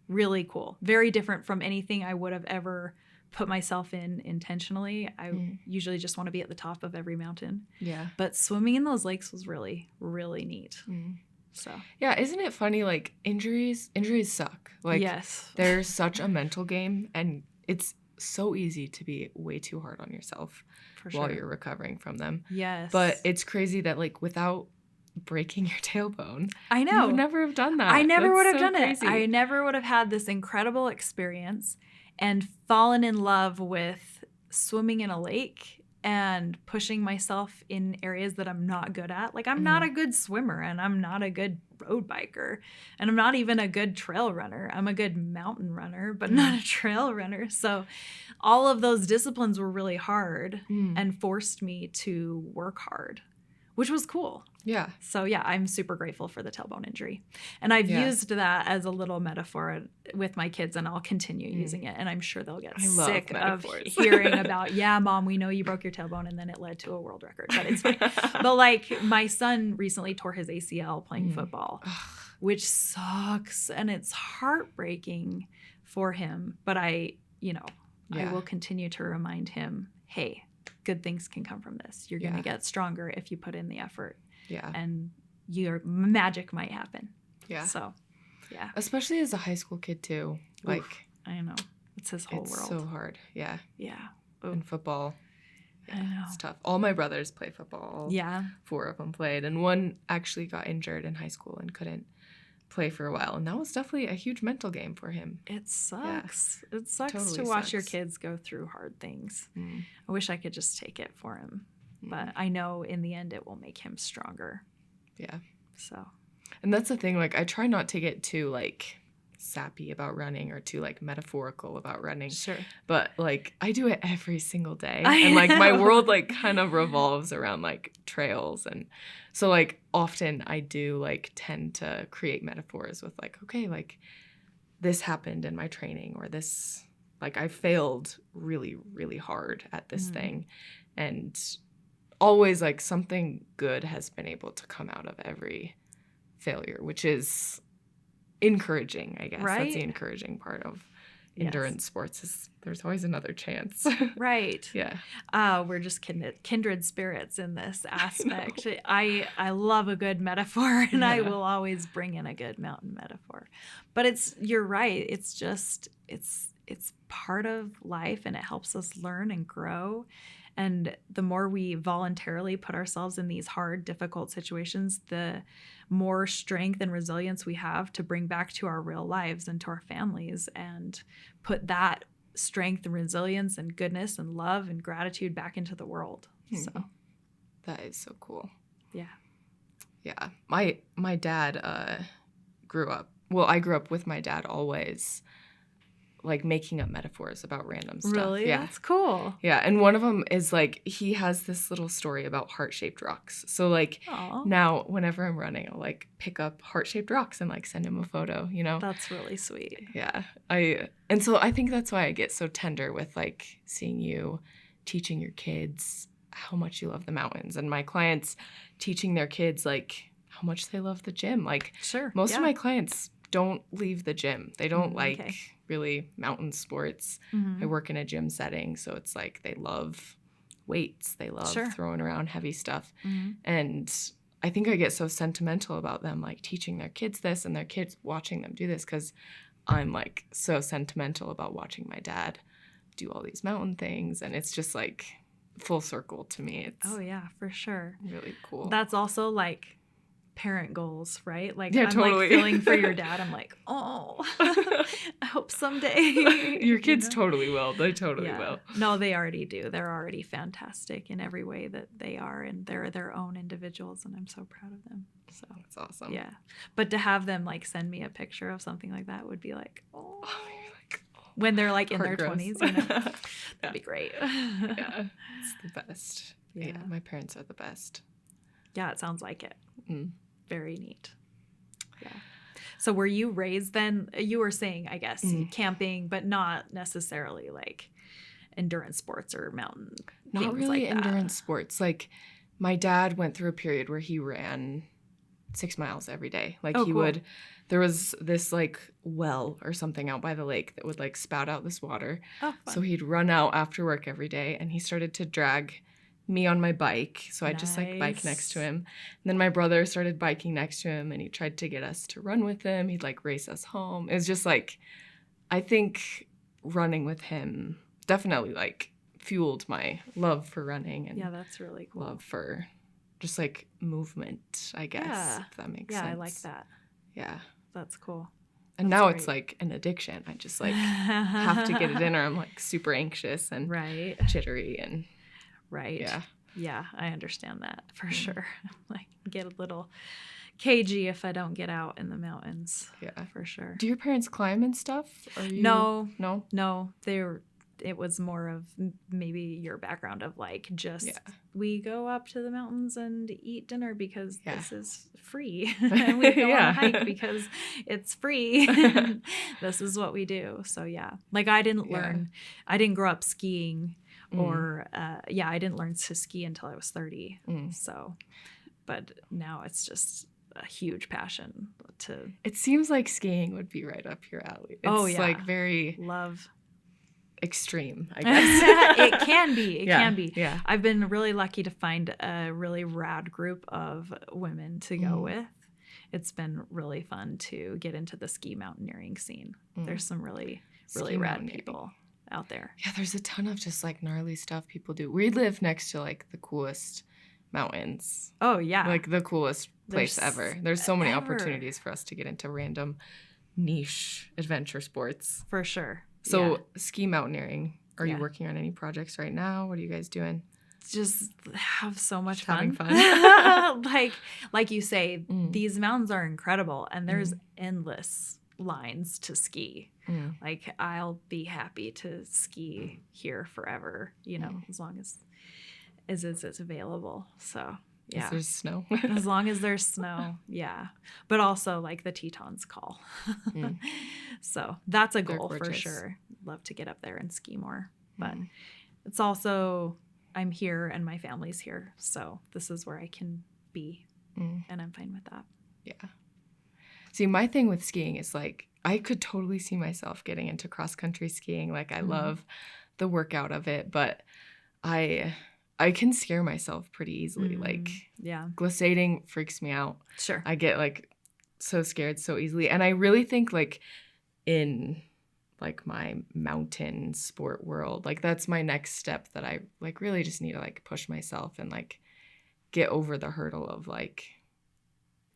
B: Really cool. Very different from anything I would have ever put myself in intentionally. I usually just want to be at the top of every mountain. Yeah. But swimming in those lakes was really, really neat. So
A: yeah, isn't it funny? Injuries suck.
B: Yes,
A: they're such a mental game, and it's so easy to be way too hard on yourself while you're recovering from them.
B: Yes,
A: but it's crazy that without breaking your tailbone,
B: I know,
A: you would never have done that.
B: I never would have done it. I never would have had this incredible experience and fallen in love with swimming in a lake and pushing myself in areas that I'm not good at. I'm not a good swimmer, and I'm not a good road biker, and I'm not even a good trail runner. I'm a good mountain runner, but not a trail runner. So all of those disciplines were really hard and forced me to work hard, which was cool.
A: Yeah.
B: So yeah, I'm super grateful for the tailbone injury. And I've used that as a little metaphor with my kids, and I'll continue using it. And I'm sure they'll get sick of hearing about, yeah, Mom, we know you broke your tailbone and then it led to a world record, but it's fine. But my son recently tore his ACL playing football, which sucks. And it's heartbreaking for him. But I will continue to remind him, hey, good things can come from this. You're going to get stronger if you put in the effort.
A: Yeah.
B: And your magic might happen.
A: Yeah.
B: So, yeah.
A: Especially as a high school kid, too.
B: I know. It's his whole world.
A: It's so hard. Yeah.
B: Yeah.
A: And football.
B: Yeah, I know.
A: It's tough. All my brothers play football.
B: Yeah.
A: 4 of them played. And one actually got injured in high school and couldn't play for a while. And that was definitely a huge mental game for him.
B: It sucks. Yeah. It sucks to watch your kids go through hard things. I wish I could just take it for him. But I know in the end it will make him stronger.
A: Yeah.
B: So.
A: And that's the thing. I try not to get too, sappy about running or too like metaphorical about running.
B: Sure.
A: But like I do it every single day. And like my world like kind of revolves around like trails. And so like often I do like tend to create metaphors with like, okay, like this happened in my training, or this, like I failed really, really hard at this thing. And always like something good has been able to come out of every failure, which is encouraging, I guess.
B: Right.
A: That's the encouraging part of endurance sports, is there's always another chance.
B: Right.
A: Yeah.
B: We're just kindred spirits in this aspect. I love a good metaphor, and I will always bring in a good mountain metaphor. But you're right. It's just it's part of life, and it helps us learn and grow. And the more we voluntarily put ourselves in these hard, difficult situations, the more strength and resilience we have to bring back to our real lives and to our families, and put that strength and resilience and goodness and love and gratitude back into the world. So
A: that is so cool.
B: Yeah.
A: Yeah. My dad I grew up with my dad always like making up metaphors about random stuff.
B: Really?
A: Yeah.
B: That's cool.
A: Yeah. And one of them is like, he has this little story about heart-shaped rocks. So like now whenever I'm running, I'll like pick up heart-shaped rocks and like send him a photo, you know?
B: That's really sweet.
A: Yeah. And so I think that's why I get so tender with like seeing you teaching your kids how much you love the mountains, and my clients teaching their kids like how much they love the gym. Like most of my clients don't leave the gym. They don't like really mountain sports. I work in a gym setting, so it's like they love weights. They love throwing around heavy stuff. And I think I get so sentimental about them like teaching their kids this, and their kids watching them do this, because I'm like so sentimental about watching my dad do all these mountain things, and it's just like full circle to me. It's
B: for sure.
A: Really cool.
B: That's also like parent goals, right? Like
A: yeah,
B: I'm
A: totally.
B: like feeling for your dad. I'm like, oh, I hope someday.
A: Your kids totally will. They totally will.
B: No, they already do. They're already fantastic in every way that they are, and they're their own individuals, and I'm so proud of them. So
A: that's awesome.
B: Yeah. But to have them like send me a picture of something like that would be like, when they're like in their 20s, you know, that'd be great.
A: Yeah, it's the best. Yeah, my parents are the best.
B: Yeah, it sounds like it. Very neat. Yeah. So were you raised then, you were saying, I guess, camping, but not necessarily like endurance sports or mountain
A: not
B: things
A: really
B: like that.
A: Endurance sports. Like my dad went through a period where he ran 6 miles every day. Like would, there was this like well or something out by the lake that would like spout out this water. So he'd run out after work every day, and he started to drag me on my bike. So I'd just like bike next to him. And then my brother started biking next to him, and he tried to get us to run with him. He'd like race us home. It was just like, I think running with him definitely like fueled my love for running, and
B: that's really cool.
A: Love for just like movement, I guess, if that makes sense.
B: Yeah, I like that.
A: Yeah.
B: That's cool.
A: And now it's like an addiction. I just like have to get it in, or I'm like super anxious and jittery and
B: Yeah, I understand that for sure. Like get a little cagey if I don't get out in the mountains. Yeah, for sure.
A: Do your parents climb and stuff? Are you...
B: No. It was more of maybe your background of like just we go up to the mountains and eat dinner because this is free. And we go on a hike because it's free. This is what we do. So like I didn't grow up skiing or I didn't learn to ski until I was 30. So, but now it's just a huge passion to.
A: It seems like skiing would be right up your alley. It's like very extreme, I guess.
B: It can be. It can be.
A: Yeah.
B: I've been really lucky to find a really rad group of women to go with. It's been really fun to get into the ski mountaineering scene. There's some really rad people out there.
A: Yeah, there's a ton of just like gnarly stuff people do. We live next to like the coolest mountains.
B: Oh yeah.
A: Like the coolest place ever. There's so many opportunities for us to get into random niche adventure sports.
B: For sure.
A: So ski mountaineering, are you working on any projects right now? What are you guys doing?
B: Just have so much fun.
A: Having fun.
B: like you say, these mountains are incredible, and there's endless lines to ski. Like, I'll be happy to ski here forever, you know, as long as it's available. So, yeah.
A: There's snow.
B: As long as there's snow, yeah. But also, like, the Tetons call. So that's a goal for sure. Love to get up there and ski more. But it's also, I'm here and my family's here. So this is where I can be. And I'm fine with that.
A: Yeah. See, my thing with skiing is, like, I could totally see myself getting into cross-country skiing. Like, I love the workout of it, but I can scare myself pretty easily. Like, glissading freaks me out.
B: Sure.
A: I get, like, so scared so easily. And I really think, like, in, like, my mountain sport world, like, that's my next step that I, like, really just need to, like, push myself and, like, get over the hurdle of, like,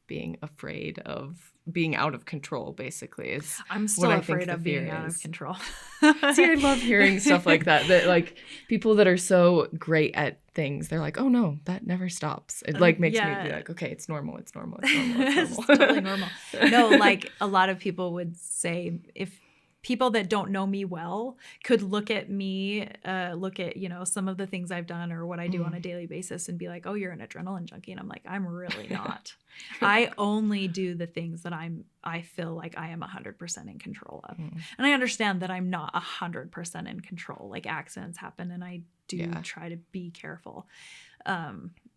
A: being afraid of being out of control, basically, is
B: I'm still afraid of being out of control.
A: See, I love hearing stuff like that, like, people that are so great at things, they're like, oh no, that never stops. It, like, makes me be like, okay, it's normal. It's
B: totally normal. No, like, a lot of people would say, if people that don't know me well could look at me, you know, some of the things I've done or what I do on a daily basis and be like, oh, you're an adrenaline junkie. And I'm like, I'm really not. I only do the things that I feel like I am 100% in control of. And I understand that I'm not 100% in control. Like, accidents happen and I do try to be careful.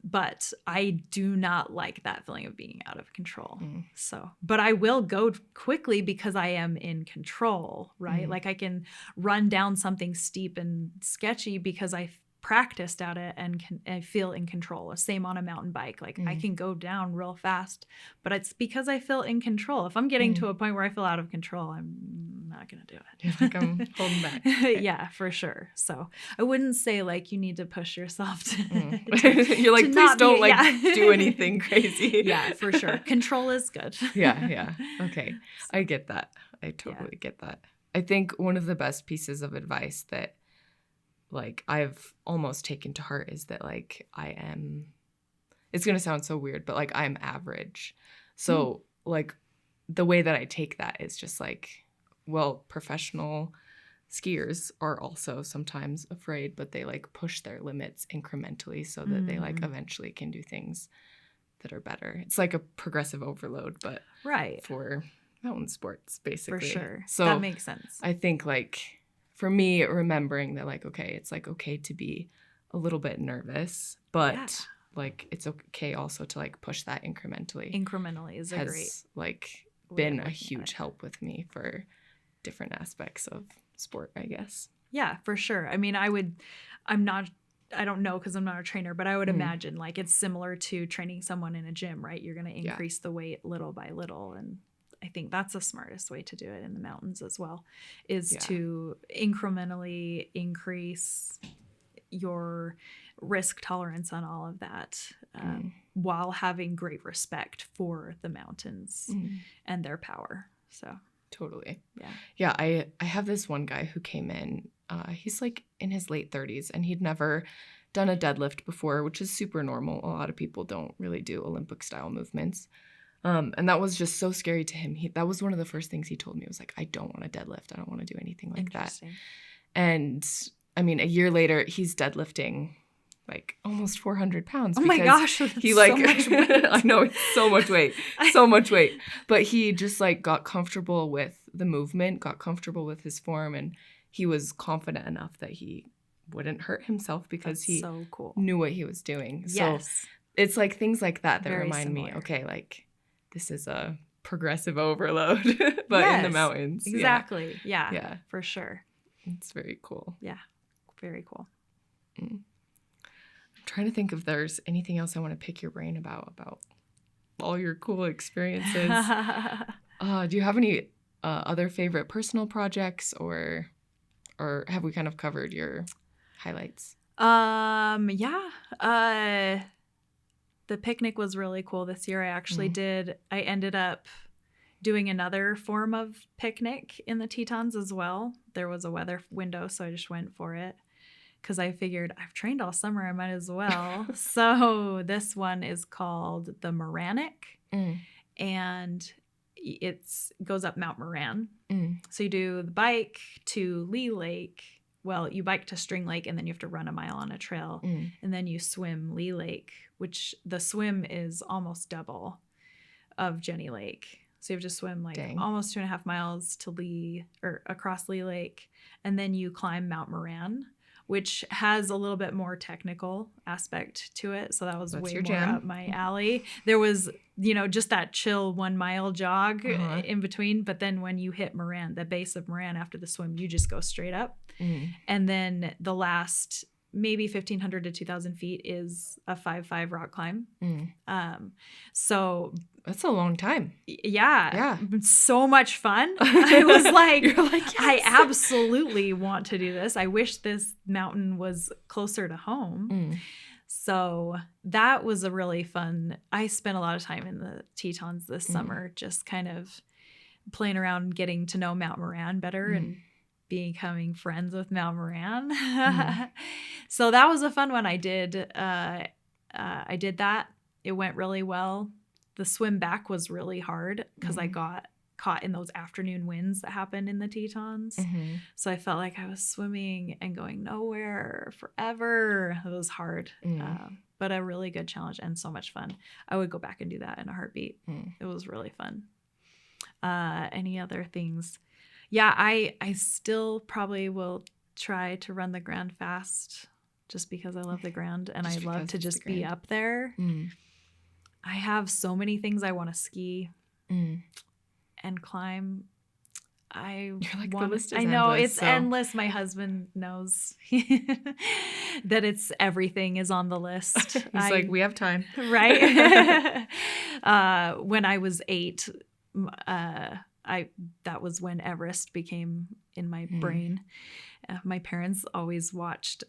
B: But I do not like that feeling of being out of control. So, but I will go quickly because I am in control, right? Like, I can run down something steep and sketchy because I practiced at it and I feel in control. Same on a mountain bike. Like, I can go down real fast, but it's because I feel in control. If I'm getting to a point where I feel out of control, I'm not going to do it.
A: You're like, I'm holding back.
B: Yeah, for sure. So I wouldn't say, like, you need to push yourself to
A: you're like, please don't do anything crazy.
B: Yeah, for sure. Control is good.
A: Yeah. Okay. I get that. I totally get that. I think one of the best pieces of advice that, like, I've almost taken to heart is that, like, it's going to sound so weird, but, like, I'm average. So, like, the way that I take that is just, like, well, professional skiers are also sometimes afraid, but they, like, push their limits incrementally so that they, like, eventually can do things that are better. It's like a progressive overload, but for mountain sports, basically.
B: For sure.
A: So
B: that makes sense.
A: I think, like, for me, remembering that, like, okay, it's, like, okay to be a little bit nervous, but like, it's okay also to, like, push that incrementally.
B: Incrementally is
A: like, been a huge help with me for different aspects of sport, I guess.
B: Yeah, for sure. I mean, I don't know because I'm not a trainer, but I would imagine, like, it's similar to training someone in a gym, right? You're going to increase the weight little by little, and I think that's the smartest way to do it in the mountains as well, is to incrementally increase your risk tolerance on all of that, while having great respect for the mountains and their power. So
A: totally. Yeah. I have this one guy who came in, he's, like, in his late 30s, and he'd never done a deadlift before, which is super normal. A lot of people don't really do Olympic style movements. And that was just so scary to him. That was one of the first things he told me. He was like, I don't want to deadlift. I don't want to do anything like that. And I mean, a year later, he's deadlifting, like, almost 400 pounds.
B: Oh my gosh.
A: He, like, so much weight. I know, it's so much weight. So much weight. But he just, like, got comfortable with the movement, got comfortable with his form, and he was confident enough that he wouldn't hurt himself because he knew what he was doing.
B: Yes.
A: So it's, like, things like that
B: Very
A: remind
B: similar.
A: me, okay, like, this is a progressive overload, but in the mountains.
B: Exactly. Yeah, for sure.
A: It's very cool.
B: Yeah, very cool.
A: I'm trying to think if there's anything else I want to pick your brain about all your cool experiences. Do you have any other favorite personal projects, or have we kind of covered your highlights?
B: The picnic was really cool this year. I ended up doing another form of picnic in the Tetons as well. There was a weather window, so I just went for it because I figured I've trained all summer, I might as well. So this one is called the Moranic, and goes up Mount Moran. So you do the bike to Lee Lake. Well, you bike to String Lake, and then you have to run a mile on a trail, and then you swim Lee Lake, which the swim is almost double of Jenny Lake. So you have to swim like almost 2.5 miles to Lee, or across Lee Lake, and then you climb Mount Moran, which has a little bit more technical aspect to it. So that was way more up my alley. There was, just that chill 1 mile jog in between. But then when you hit Moran, the base of Moran after the swim, you just go straight up. And then the last maybe 1,500 to 2,000 feet is a 5-5 rock climb. So
A: that's a long time.
B: Yeah. So much fun. I was like, yes. I absolutely want to do this. I wish this mountain was closer to home. So that was a really fun. I spent a lot of time in the Tetons this summer, just kind of playing around, getting to know Mount Moran better and becoming friends with Mount Moran. So that was a fun one. I did that. It went really well. The swim back was really hard because I got caught in those afternoon winds that happened in the Tetons. So I felt like I was swimming and going nowhere forever. It was hard, but a really good challenge and so much fun. I would go back and do that in a heartbeat. It was really fun. Any other things? Yeah, I still probably will try to run the Grand Fast just because I love the Grand and I love to just be up there. I have so many things I want to ski and climb.
A: The list is
B: I know
A: endless,
B: it's endless. My husband knows that everything is on the list.
A: He's like, we have time.
B: Right? When I was 8, that was when Everest became in my brain. My parents always watched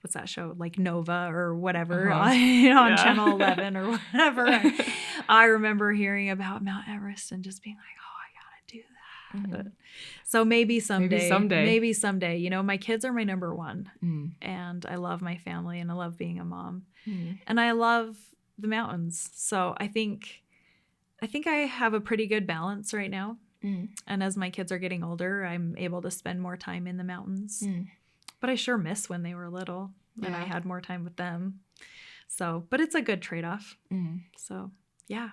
B: what's that show, like Nova or whatever, on Channel 11 or whatever. I remember hearing about Mount Everest and just being like, oh, I gotta do that. So maybe someday. My kids are my number one, and I love my family and I love being a mom, and I love the mountains. So I think I have a pretty good balance right now. And as my kids are getting older, I'm able to spend more time in the mountains. But I sure miss when they were little and I had more time with them. So, but it's a good trade-off. So, yeah.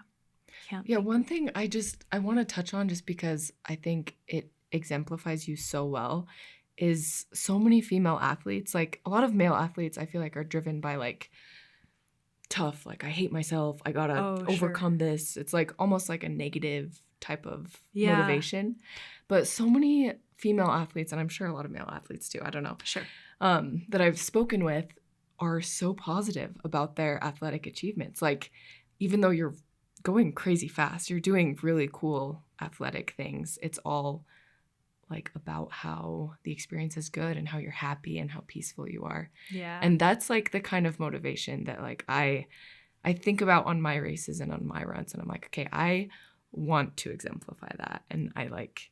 A: One thing I want to touch on, just because I think it exemplifies you so well, is so many female athletes. Like, a lot of male athletes, I feel like, are driven by like tough, like I hate myself, I gotta overcome this. It's like almost like a negative type of motivation. But so many female athletes, and I'm sure a lot of male athletes too, I don't know, that I've spoken with are so positive about their athletic achievements. Like, even though you're going crazy fast, you're doing really cool athletic things, it's all like about how the experience is good and how you're happy and how peaceful you are. And that's like the kind of motivation that like I think about on my races and on my runs, and I'm like, okay, I want to exemplify that, and I like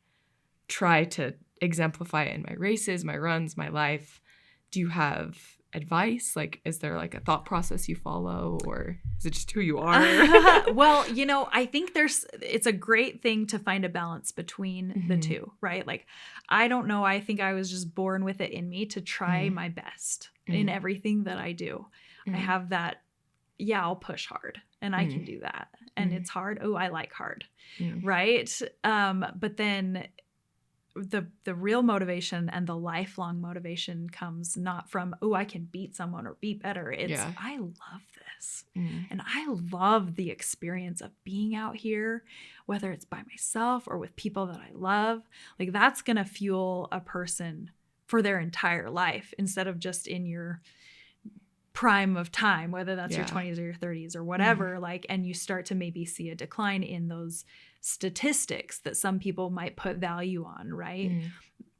A: try to exemplify it in my races, my runs, my life. Do you have advice? Like, is there like a thought process you follow, or is it just who you are?
B: Well, I think it's a great thing to find a balance between the two, right? Like, I don't know. I think I was just born with it in me to try my best in everything that I do. I have that, I'll push hard and I can do that. And it's hard. Oh, I like hard. Right. But then the real motivation and the lifelong motivation comes not from, oh, I can beat someone or be better. It's, I love this. And I love the experience of being out here, whether it's by myself or with people that I love. Like, that's going to fuel a person for their entire life instead of just in your prime of time, whether that's your 20s or your 30s or whatever, like, and you start to maybe see a decline in those statistics that some people might put value on, right?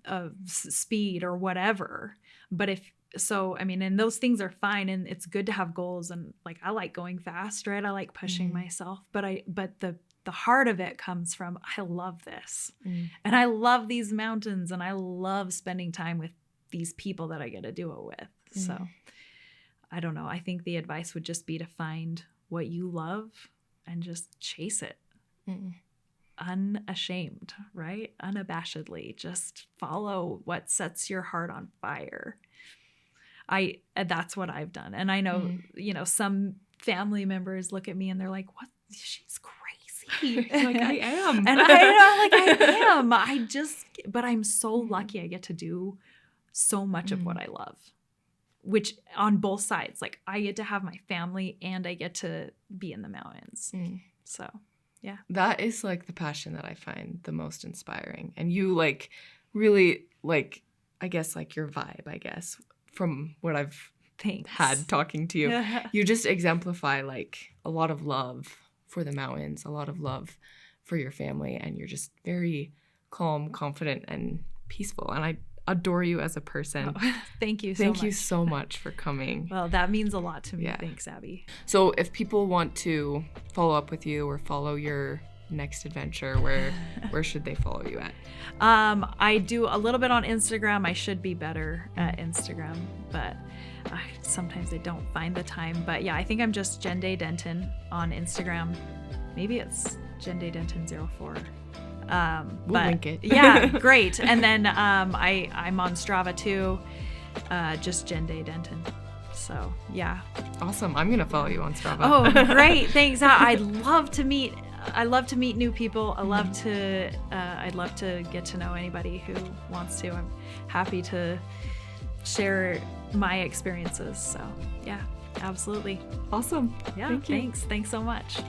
B: Of speed or whatever. But and those things are fine, and it's good to have goals, and like, I like going fast, right? I like pushing myself, but the heart of it comes from, I love this. And I love these mountains, and I love spending time with these people that I get to do it with. So I don't know. I think the advice would just be to find what you love and just chase it. unashamed, right? Unabashedly, just follow what sets your heart on fire. That's what I've done. And I know, some family members look at me and they're like, what? She's crazy.
A: Like, I am.
B: And I know, like, I am. But I'm so lucky I get to do so much of what I love, which on both sides, like I get to have my family and I get to be in the mountains. So, yeah. That
A: is like the passion that I find the most inspiring. And you like really like, I guess like your vibe, I guess, from what I've had talking to you, you just exemplify like a lot of love for the mountains, a lot of love for your family. And you're just very calm, confident, and peaceful. And I adore you as a person.
B: Oh, thank you so much.
A: Thank you so much for coming.
B: Well, that means a lot to me. Yeah. Thanks, Abby.
A: So if people want to follow up with you or follow your next adventure, where should they follow you at?
B: I do a little bit on Instagram. I should be better at Instagram, but sometimes I don't find the time. But yeah, I think I'm just Jen Denton on Instagram. Maybe it's Jen Denton 04.
A: We'll link it.
B: Yeah, great. And then I'm on Strava too, just Jen Denton. So yeah.
A: Awesome. I'm gonna follow you on Strava.
B: Oh, great. Thanks. I'd love to meet new people. I'd love to get to know anybody who wants to. I'm happy to share my experiences. So yeah, absolutely.
A: Awesome.
B: Yeah. Thanks so much.